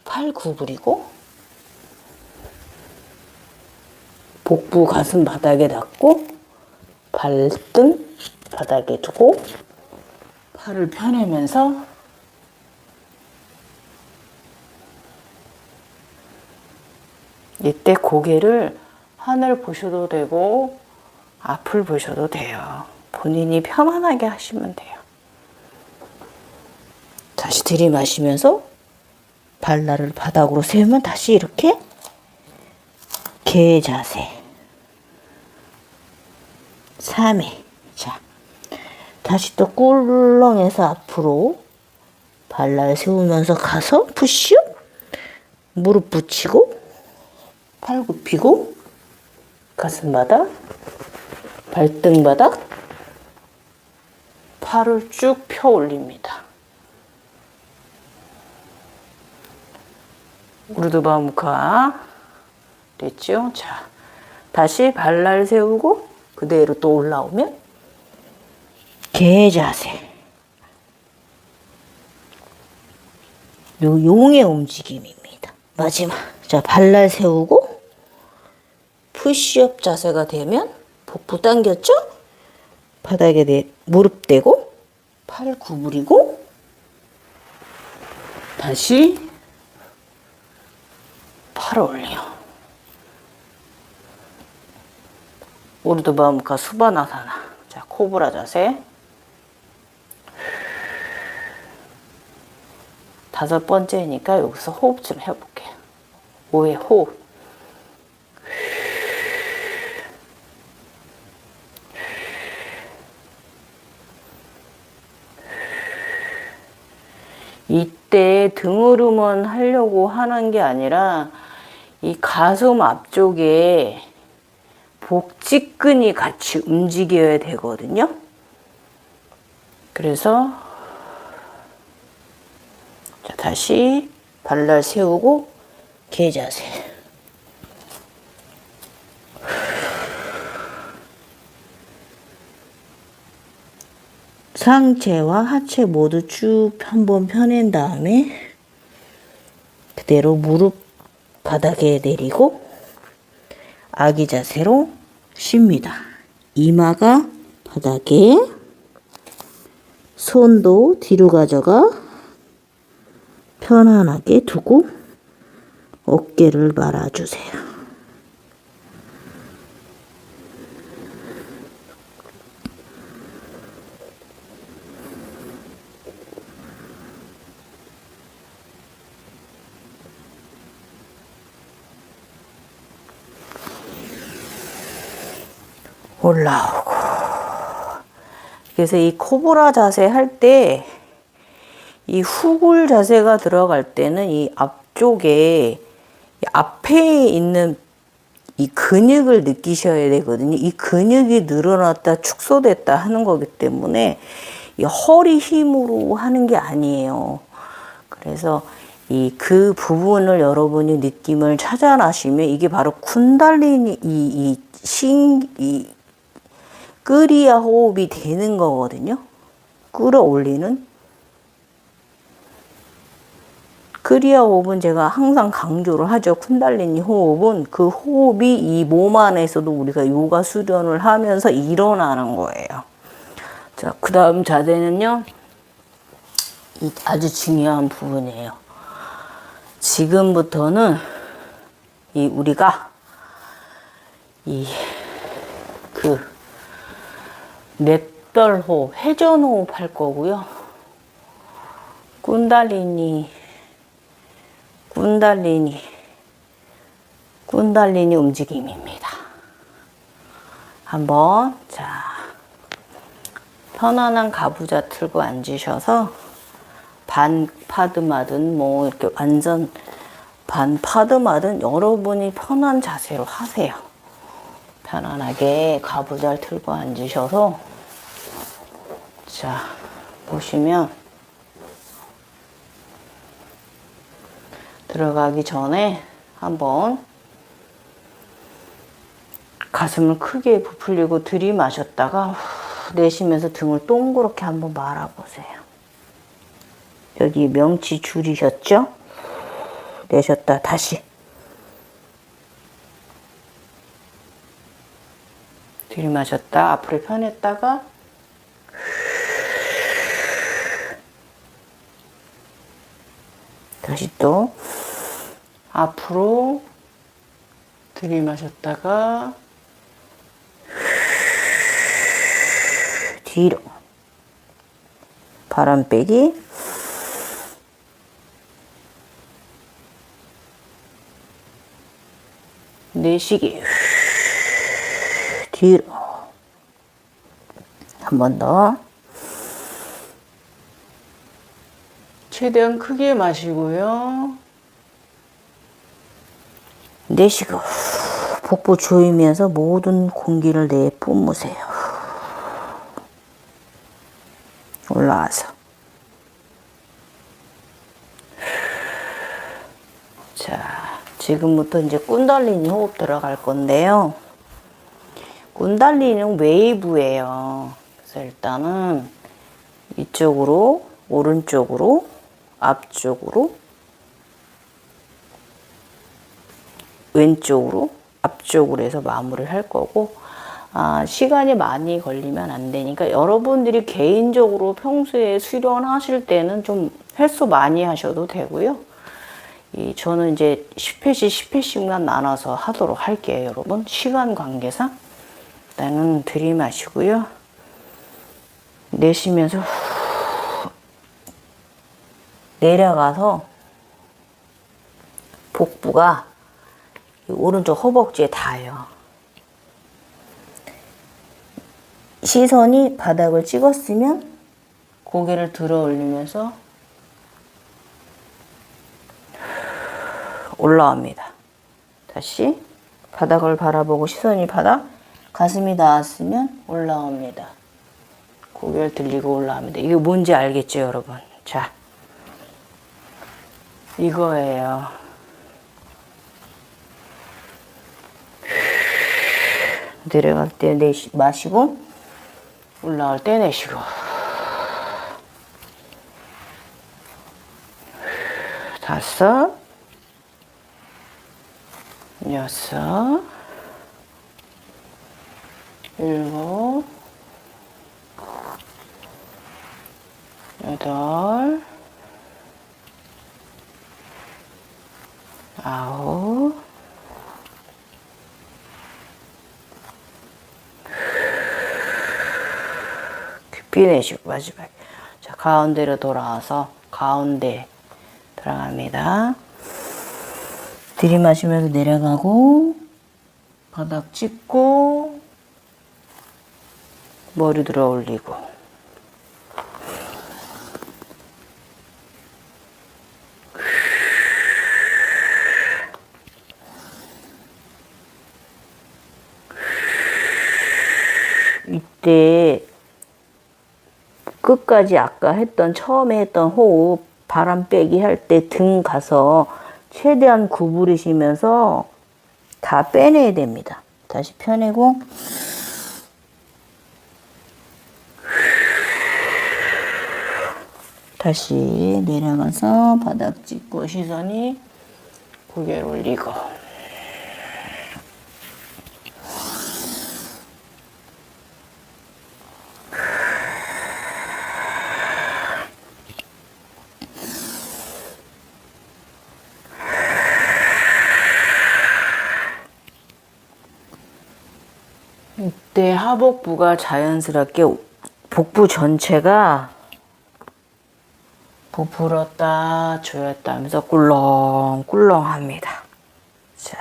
팔 구부리고 복부 가슴 바닥에 닿고 발등 바닥에 두고 팔을 펴내면서 이때 고개를 하늘 보셔도 되고 앞을 보셔도 돼요. 본인이 편안하게 하시면 돼요. 다시 들이마시면서 발날을 바닥으로 세우면 다시 이렇게 개 자세 3회. 자, 다시 또 꿀렁해서 앞으로 발날 세우면서 가서 푸시업 무릎 붙이고 팔 굽히고 가슴 바닥 발등 바닥 팔을 쭉 펴 올립니다. 우르드바무카 됐죠? 자, 다시 발날 세우고 그대로 또 올라오면 개 자세. 요 용의 움직임입니다. 마지막. 자, 발날 세우고 푸시업 자세가 되면 복부 당겼죠? 바닥에 무릎 대고 팔 구부리고 다시 팔 올려. 우르드바무카 수바나사나. 자, 코브라 자세. 5번째니까 여기서 호흡 좀 해볼게요. 5회 호흡. 이때 등으로만 하려고 하는 게 아니라 이 가슴 앞쪽에 복직근이 같이 움직여야 되거든요. 그래서 자, 다시 발날 세우고 개자세. 상체와 하체 모두 쭉 한번 펴낸 다음에 그대로 무릎 바닥에 내리고 아기 자세로 쉽니다. 이마가 바닥에, 손도 뒤로 가져가 편안하게 두고 어깨를 말아주세요. 올라오고. 그래서 이 코브라 자세 할 때 이 후굴 자세가 들어갈 때는 이 앞쪽에 앞에 있는 이 근육을 느끼셔야 되거든요. 이 근육이 늘어났다 축소됐다 하는 거기 때문에 이 허리 힘으로 하는 게 아니에요. 그래서 그 부분을 여러분이 느낌을 찾아나시면 이게 바로 쿤달리니 이 끄리아 호흡이 되는 거거든요. 끌어올리는. 끄리아 호흡은 제가 항상 강조를 하죠. 쿤달리니 호흡은 그 호흡이 이 몸 안에서도 우리가 요가 수련을 하면서 일어나는 거예요. 자, 그 다음 자세는요. 이 아주 중요한 부분이에요. 지금부터는 우리가 넷별 호흡, 회전 호흡 할 거고요. 쿤달리니 움직임입니다. 한번, 자, 편안한 가부좌 틀고 앉으셔서 반 파드마든 뭐 이렇게 완전 반 파드마든 여러분이 편한 자세로 하세요. 편안하게 가부좌를 틀고 앉으셔서, 자, 보시면 들어가기 전에 한번 가슴을 크게 부풀리고 들이마셨다가 내쉬면서 등을 동그랗게 한번 말아보세요. 여기 명치 줄이셨죠? 내셨다 다시 들이마셨다 앞으로 펴냈다가 다시 또 앞으로 들이마셨다가 뒤로 바람 빼기 내쉬기 뒤로 한 번 더 최대한 크게 마시고요. 내쉬고 복부 조이면서 모든 공기를 내뿜으세요. 올라와서 자, 지금부터 이제 쿤달리니 호흡 들어갈 건데요. 쿤달리니는 웨이브예요. 그래서 일단은 이쪽으로 오른쪽으로 앞쪽으로 왼쪽으로 앞쪽으로 해서 마무리를 할 거고, 시간이 많이 걸리면 안 되니까 여러분들이 개인적으로 평소에 수련하실 때는 좀 횟수 많이 하셔도 되고요. 저는 이제 10회씩 10회씩만 나눠서 하도록 할게요, 여러분. 시간 관계상. 일단은 들이마시고요. 내쉬면서 내려가서 복부가 오른쪽 허벅지에 닿아요. 시선이 바닥을 찍었으면 고개를 들어 올리면서 올라옵니다. 다시 바닥을 바라보고 시선이 바닥, 가슴이 닿았으면 올라옵니다. 고개를 들리고 올라옵니다. 이게 뭔지 알겠죠, 여러분? 자, 이거예요. 내려갈 때 마시고, 올라올 때 내쉬고. 다섯, 여섯, 일곱, 여덟, 아홉, 깊이 내쉬고 마지막에. 자, 가운데로 돌아와서 가운데 들어갑니다. 들이마시면서 내려가고 바닥 찍고 머리 들어 올리고. 이때 끝까지 아까 처음에 했던 호흡 바람 빼기 할 때 등 가서 최대한 구부리시면서 다 빼내야 됩니다. 다시 펴내고 다시 내려가서 바닥 찍고 시선이 고개를 올리고. 이때 하복부가 자연스럽게 복부 전체가 부풀었다 조였다 하면서 꿀렁꿀렁 합니다. 자,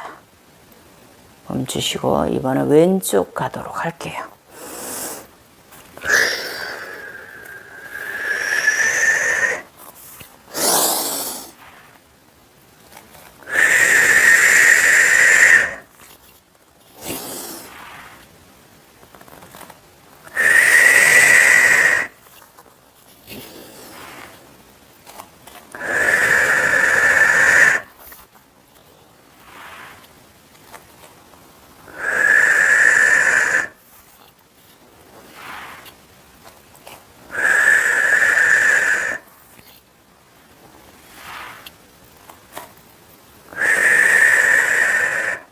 멈추시고 이번엔 왼쪽 가도록 할게요.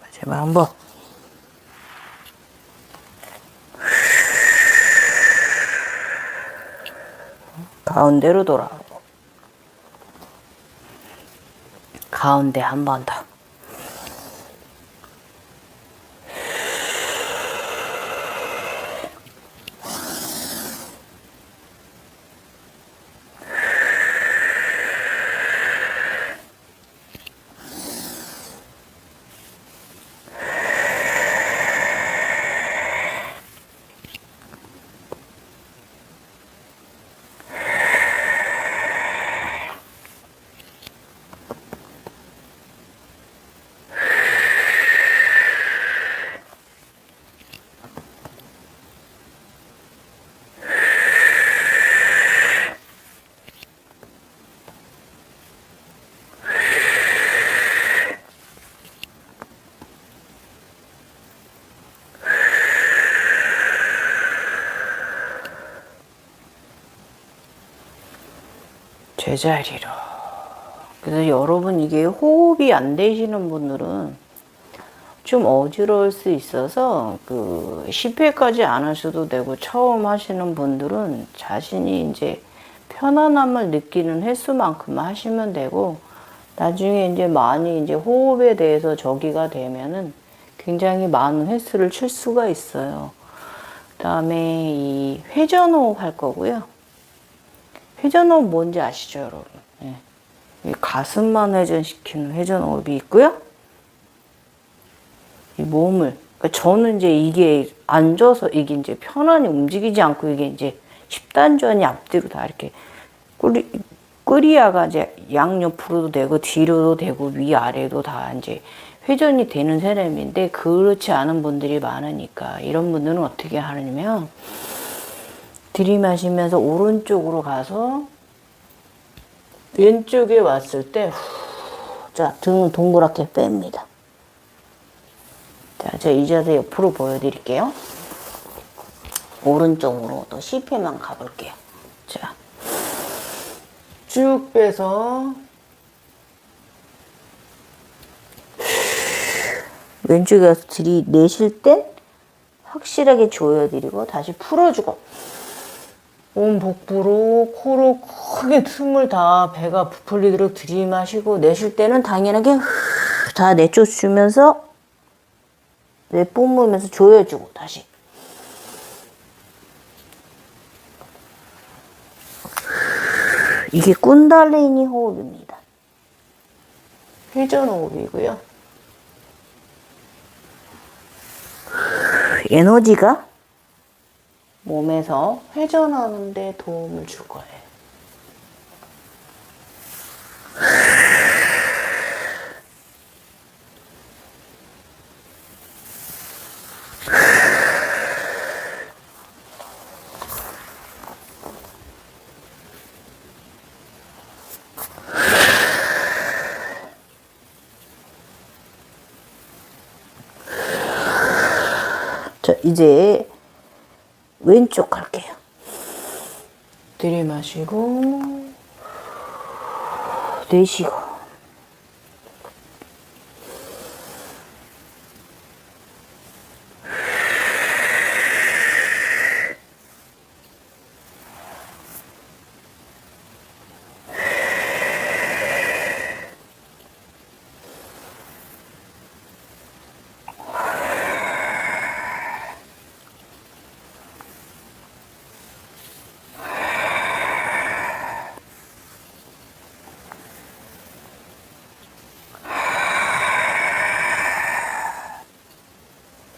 마지막 한번. 가운데로 돌아오고 가운데 한 번 더. 제자리로. 그래서 여러분 이게 호흡이 안 되시는 분들은 좀 어지러울 수 있어서 10회까지 안 하셔도 되고 처음 하시는 분들은 자신이 이제 편안함을 느끼는 횟수만큼만 하시면 되고 나중에 이제 많이 이제 호흡에 대해서 저기가 되면은 굉장히 많은 횟수를 칠 수가 있어요. 그다음에 이 회전호흡 할 거고요. 회전호흡 뭔지 아시죠, 여러분? 네. 이 가슴만 회전시키는 회전호흡이 있고요. 이 몸을, 그러니까 저는 이제 이게 앉아서 이게 이제 편안히 움직이지 않고 이게 이제 10단전이 앞뒤로 다 이렇게 끄리아가 이제 양옆으로도 되고 뒤로도 되고 위아래도 다 이제 회전이 되는 사람인데 그렇지 않은 분들이 많으니까 이런 분들은 어떻게 하냐면 들이마시면서 오른쪽으로 가서 왼쪽에 왔을 때 자, 등을 동그랗게 뺍니다. 자, 제가 이 자세 옆으로 보여드릴게요. 오른쪽으로 또 C패만 가볼게요. 자, 쭉 빼서 왼쪽에 가서 들이내실 땐 확실하게 조여드리고 다시 풀어주고 온 복부로 코로 크게 숨을 다 배가 부풀리도록 들이마시고 내쉴 때는 당연하게 다 내쫓으면서 내뿜으면서 조여주고 다시 이게 꾼달리니 호흡입니다. 회전 호흡이고요. 에너지가 몸에서 회전하는 데 도움을 줄 거예요. 자, 이제 왼쪽 갈게요. 들이마시고 내쉬고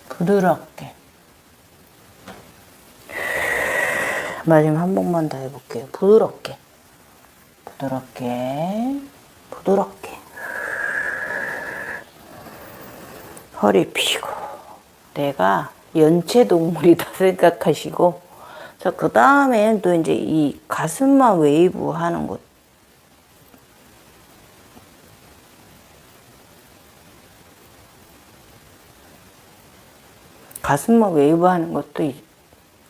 부드럽게 마지막 한 번만 더 해볼게요. 부드럽게 부드럽게 부드럽게 허리 펴고 내가 연체동물이다 생각하시고 자, 그 다음엔 또 이제 이 가슴만 웨이브 하는 것 가슴만 웨이브 하는 것도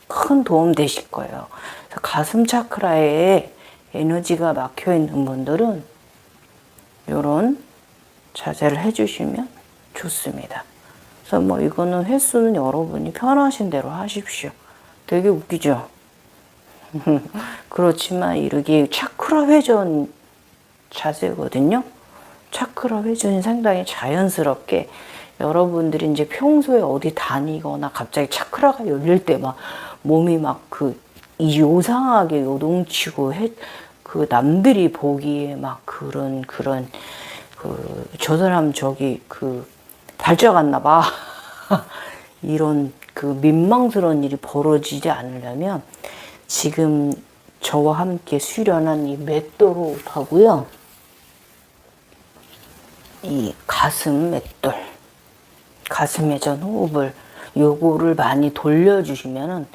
큰 도움 되실 거예요. 그래서 가슴 차크라에 에너지가 막혀 있는 분들은 이런 자세를 해주시면 좋습니다. 그래서 뭐 이거는 횟수는 여러분이 편하신 대로 하십시오. 되게 웃기죠? 그렇지만 이게 차크라 회전 자세거든요. 차크라 회전이 상당히 자연스럽게 여러분들이 이제 평소에 어디 다니거나 갑자기 차크라가 열릴 때 막 몸이 막 요상하게 요동치고 그 남들이 보기에 막 그런 저 사람 발작 왔나 봐. 이런 민망스러운 일이 벌어지지 않으려면 지금 저와 함께 수련한 이 맷돌호흡하고요. 이 가슴 맷돌, 가슴 회전 호흡을 요거를 많이 돌려주시면은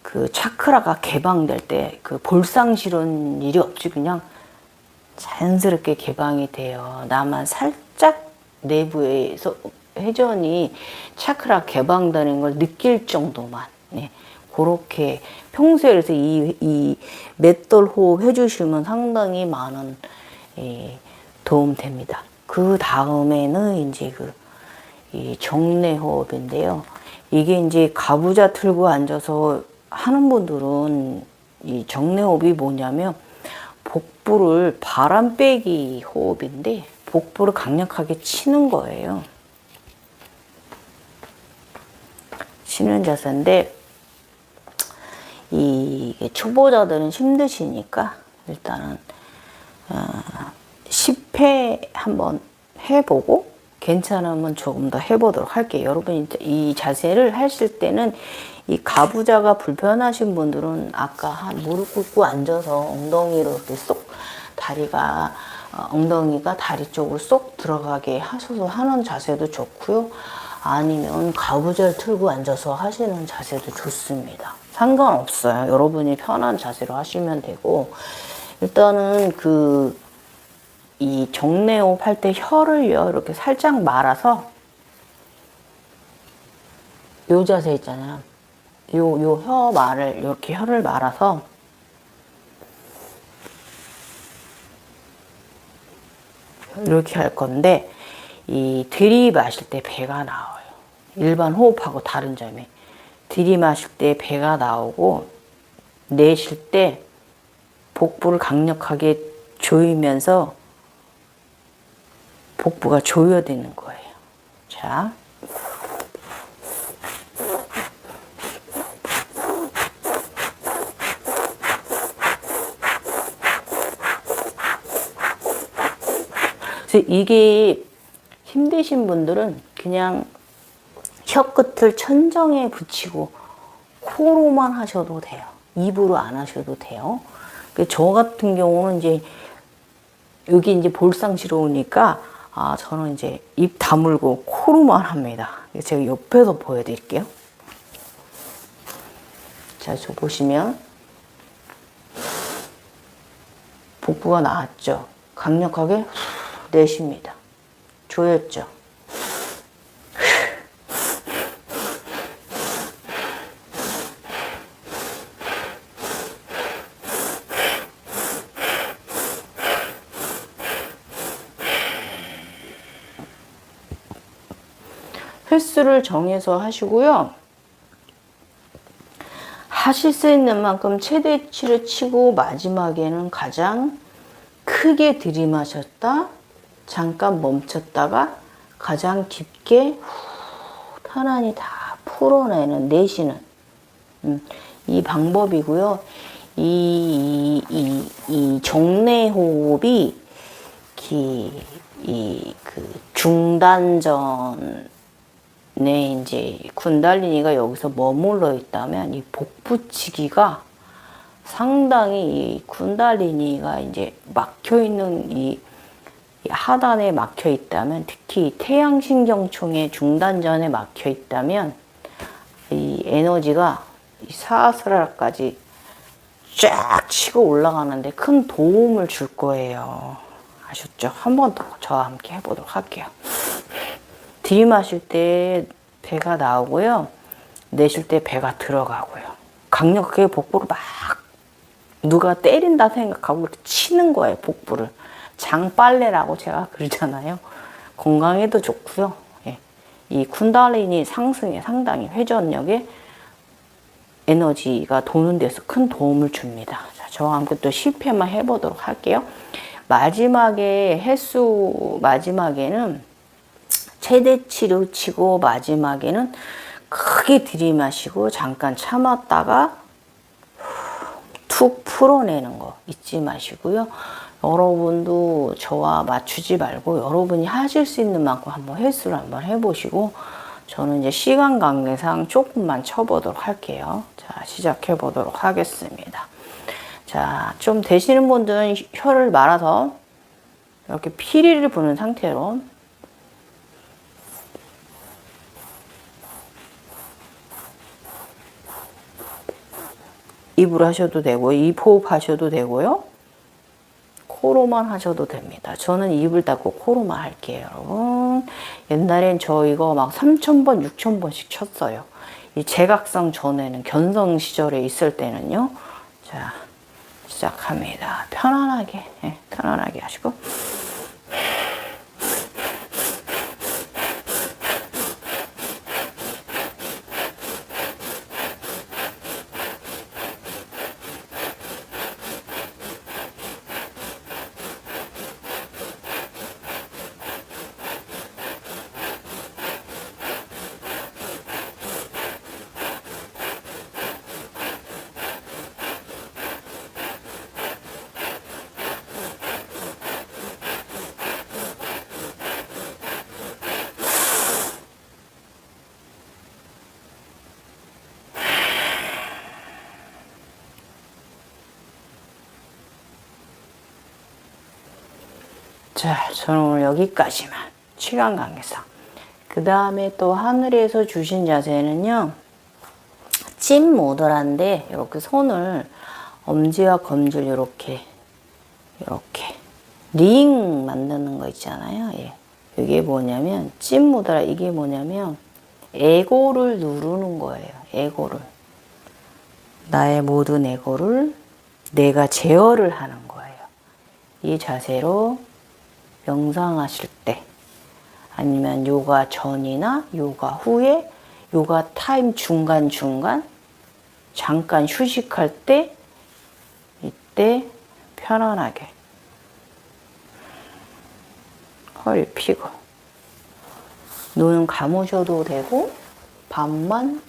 그 차크라가 개방될 때 볼상실은 일이 없이 그냥 자연스럽게 개방이 돼요. 나만 살짝 내부에서 회전이 차크라 개방되는 걸 느낄 정도만. 네. 그렇게 평소에 그래서 이 맷돌 호흡 해주시면 상당히 많은 도움 됩니다. 그 다음에는 이제 이 정내 호흡인데요. 이게 이제 가부좌 틀고 앉아서 하는 분들은 이 정내 호흡이 뭐냐면 복부를 바람 빼기 호흡인데 복부를 강력하게 치는 거예요. 치는 자세인데 이게 초보자들은 힘드시니까 일단은 10회 한번 해보고 괜찮으면 조금 더 해보도록 할게요. 여러분 이 자세를 하실 때는 이 가부좌가 불편하신 분들은 아까 한 무릎 꿇고 앉아서 엉덩이로 이렇게 쏙 다리가 엉덩이가 다리 쪽으로 쏙 들어가게 하셔서 하는 자세도 좋고요. 아니면 가부좌를 틀고 앉아서 하시는 자세도 좋습니다. 상관없어요. 여러분이 편한 자세로 하시면 되고, 일단은 이 정내호흡 할 때 혀를요, 이렇게 살짝 말아서, 요 자세 있잖아요. 요 혀 말을, 이렇게 혀를 말아서, 이렇게 할 건데, 이 들이마실 때 배가 나와요. 일반 호흡하고 다른 점이. 들이마실 때 배가 나오고, 내쉴 때 복부를 강력하게 조이면서 복부가 조여되는 거예요. 자. 그래서 이게 힘드신 분들은 그냥 혀끝을 천정에 붙이고 코로만 하셔도 돼요. 입으로 안 하셔도 돼요. 저 같은 경우는 이제 여기 이제 볼상스러우니까 저는 이제 입 다물고 코로만 합니다. 제가 옆에서 보여드릴게요. 자, 저 보시면 복부가 나왔죠. 강력하게 내쉽니다. 조였죠. 횟수를 정해서 하시고요. 하실 수 있는 만큼 최대치를 치고 마지막에는 가장 크게 들이마셨다, 잠깐 멈췄다가 가장 깊게 편안히 다 풀어내는, 내쉬는 이 방법이고요. 이 정내호흡이 중단전에 이제 군달리니가 여기서 머물러 있다면 이 복부치기가 상당히 이 군달리니가 이제 막혀 있는 이 하단에 막혀 있다면, 특히 태양신경총의 중단전에 막혀 있다면 이 에너지가 이 사스라까지 쫙 치고 올라가는데 큰 도움을 줄 거예요. 아셨죠? 한 번 더 저와 함께 해보도록 할게요. 들이마실 때 배가 나오고요. 내쉴 때 배가 들어가고요. 강력하게 복부를 막 누가 때린다 생각하고 이렇게 치는 거예요. 복부를. 장빨래라고 제가 그러잖아요. 건강에도 좋고요. 예. 이 쿤달리니 상승에 상당히 회전력에 에너지가 도는 데서 큰 도움을 줍니다. 자, 저와 함께 또 10회만 해보도록 할게요. 마지막에 마지막에는 최대치로 치고 마지막에는 크게 들이마시고 잠깐 참았다가 툭 풀어내는 거 잊지 마시고요. 여러분도 저와 맞추지 말고 여러분이 하실 수 있는 만큼 한번 횟수를 한번 해보시고, 저는 이제 시간 관계상 조금만 쳐보도록 할게요. 자, 시작해 보도록 하겠습니다. 자, 좀 되시는 분들은 혀를 말아서 이렇게 피리를 부는 상태로 입으로 하셔도 되고, 입 호흡 하셔도 되고요. 코로만 하셔도 됩니다. 저는 입을 닫고 코로만 할게요, 여러분. 옛날엔 저 이거 막 3,000번, 6,000번씩 쳤어요. 이 제각성 전에는, 견성 시절에 있을 때는요. 자, 시작합니다. 편안하게, 편안하게 하시고. 자, 저는 오늘 여기까지만. 시간 관계상. 그 다음에 또 하늘에서 주신 자세는요. 찐 모드란데 이렇게 손을 엄지와 검지를 이렇게 링 만드는 거 있잖아요. 예. 이게 뭐냐면 찐 모드라 이게 뭐냐면 에고를 누르는 거예요. 에고를. 나의 모든 에고를 내가 제어를 하는 거예요. 이 자세로 명상하실 때 아니면 요가 전이나 요가 후에 요가 타임 중간중간 잠깐 휴식할 때 이때 편안하게 허리 펴고 눈 감으셔도 되고 밤만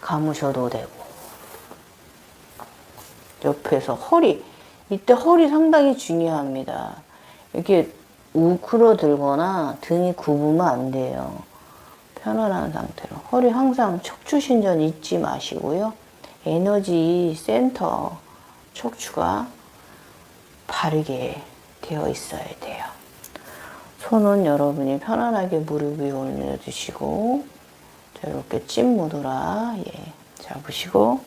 감으셔도 되고 옆에서 허리 이때 허리 상당히 중요합니다. 이렇게 우그러들거나 등이 굽으면 안 돼요. 편안한 상태로 허리 항상 척추신전 잊지 마시고요. 에너지 센터 척추가 바르게 되어 있어야 돼요. 손은 여러분이 편안하게 무릎 위에 올려주시고 자, 이렇게 찐 모드라 잡으시고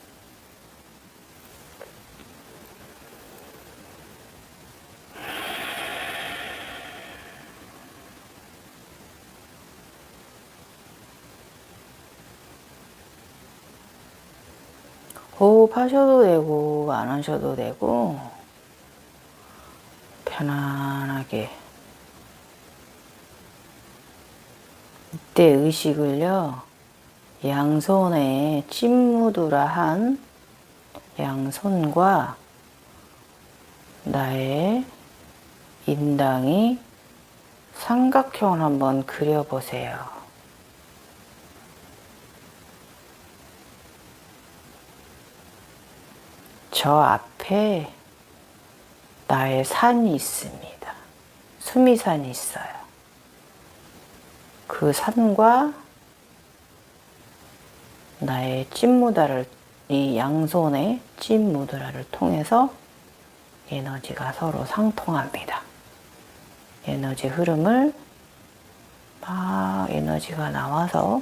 호흡하셔도 되고 안 하셔도 되고 편안하게 이때 의식을요 양손에 찐무드라 한 양손과 나의 인당이 삼각형을 한번 그려보세요. 저 앞에 나의 산이 있습니다. 수미산이 있어요. 그 산과 나의 찐무다를 이 양손의 찐무드라를 통해서 에너지가 서로 상통합니다. 에너지 흐름을 막 에너지가 나와서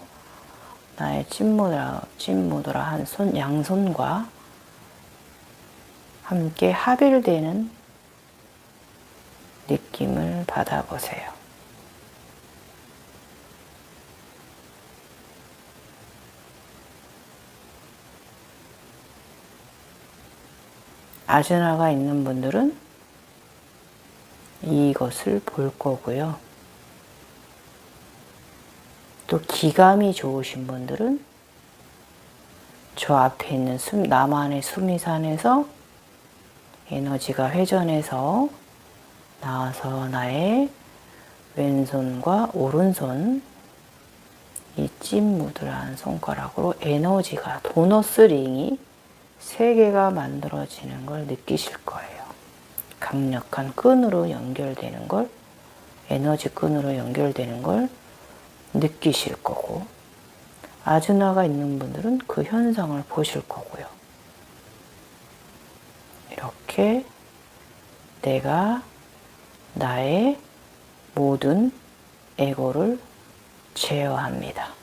나의 찐무드라 한 손, 양손과 함께 합일되는 느낌을 받아보세요. 아즈나가 있는 분들은 이것을 볼 거고요. 또 기감이 좋으신 분들은 저 앞에 있는 나만의 수미산에서 에너지가 회전해서 나와서 나의 왼손과 오른손 이 찐무드라는 손가락으로 에너지가 도너스 링이 3개가 만들어지는 걸 느끼실 거예요. 강력한 끈으로 연결되는 걸 에너지 끈으로 연결되는 걸 느끼실 거고 아즈나가 있는 분들은 그 현상을 보실 거고요. 이렇게 내가 나의 모든 에고를 제어합니다.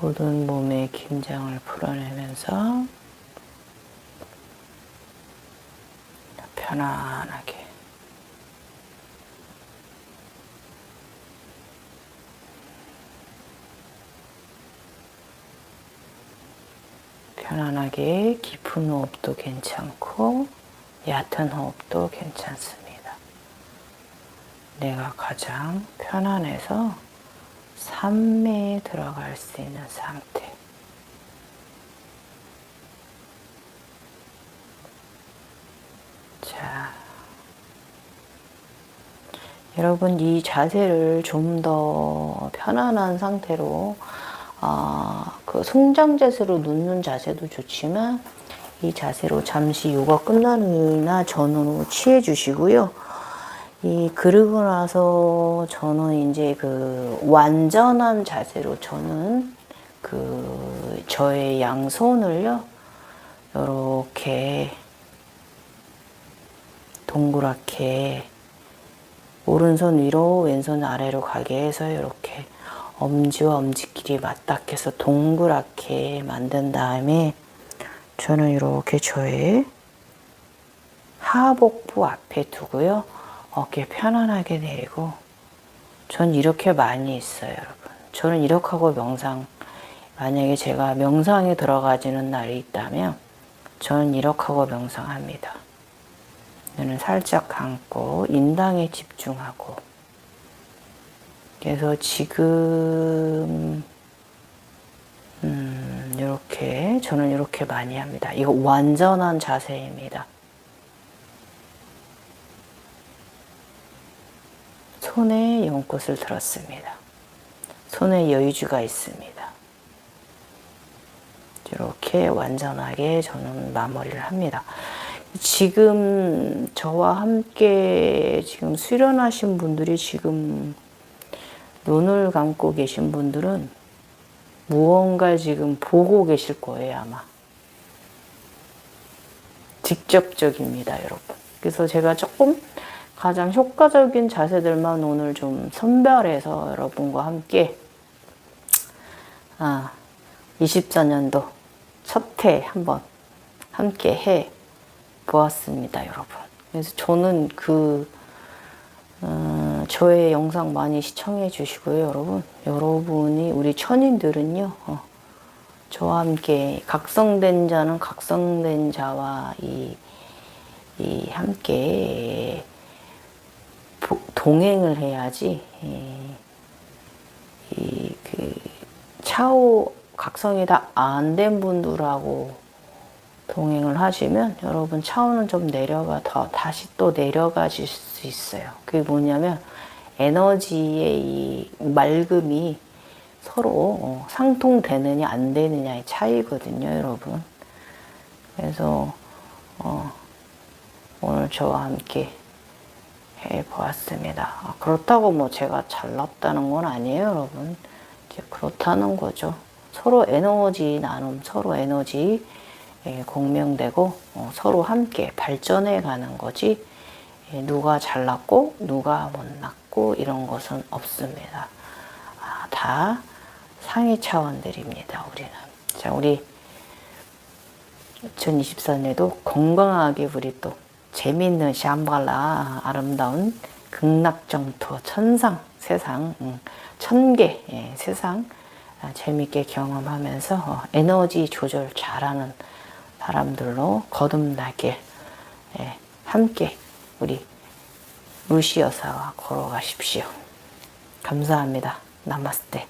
모든 몸의 긴장을 풀어내면서 편안하게 편안하게 깊은 호흡도 괜찮고 얕은 호흡도 괜찮습니다. 내가 가장 편안해서 산매에 들어갈 수 있는 상태. 자, 여러분 이 자세를 좀 더 편안한 상태로 그 송장 자세로 눕는 자세도 좋지만 이 자세로 잠시 요가 끝난 후나 전후로 취해 주시고요. 그러고 나서 저는 이제 그 완전한 자세로 저는 그 저의 양손을요 이렇게 동그랗게 오른손 위로 왼손 아래로 가게 해서 이렇게 엄지와 엄지끼리 맞닿게서 동그랗게 만든 다음에 저는 이렇게 저의 하복부 앞에 두고요. 어깨 편안하게 내리고 전 이렇게 많이 있어요, 여러분. 저는 이렇게 하고 명상, 만약에 제가 명상에 들어가지는 날이 있다면 저는 이렇게 하고 명상합니다. 눈을 살짝 감고 인당에 집중하고 그래서 지금 이렇게 저는 이렇게 많이 합니다. 이거 완전한 자세입니다. 손에 연꽃을 들었습니다. 손에 여유주가 있습니다. 이렇게 완전하게 저는 마무리를 합니다. 지금 저와 함께 지금 수련하신 분들이 지금 눈을 감고 계신 분들은 무언가 지금 보고 계실 거예요, 아마. 직접적입니다, 여러분. 그래서 제가 조금 가장 효과적인 자세들만 오늘 좀 선별해서 여러분과 함께 24년도 첫 해 한번 함께 해 보았습니다, 여러분. 그래서 저는 저의 영상 많이 시청해 주시고요, 여러분. 여러분이 우리 천인들은요, 저와 함께 각성된 자는 각성된 자와 함께 동행을 해야지. 차후 각성이 다 안 된 분들하고 동행을 하시면 여러분 차후는 좀 다시 또 내려가실 수 있어요. 그게 뭐냐면 에너지의 이 맑음이 서로 상통되느냐 안 되느냐의 차이거든요, 여러분. 그래서 오늘 저와 함께 해보았습니다. 그렇다고 뭐 제가 잘났다는 건 아니에요, 여러분. 이제 그렇다는 거죠. 서로 에너지 나눔, 서로 에너지 공명되고 서로 함께 발전해 가는 거지 누가 잘났고 누가 못났고 이런 것은 없습니다. 다 상위 차원들입니다, 우리는. 자, 우리 2024년에도 건강하게 우리 또 재미있는 샴발라 아름다운 극락정토 천상 세상 천개 세상 재미있게 경험하면서 에너지 조절 잘하는 사람들로 거듭나길 함께 우리 루시 여사와 걸어가십시오. 감사합니다. 나마스테.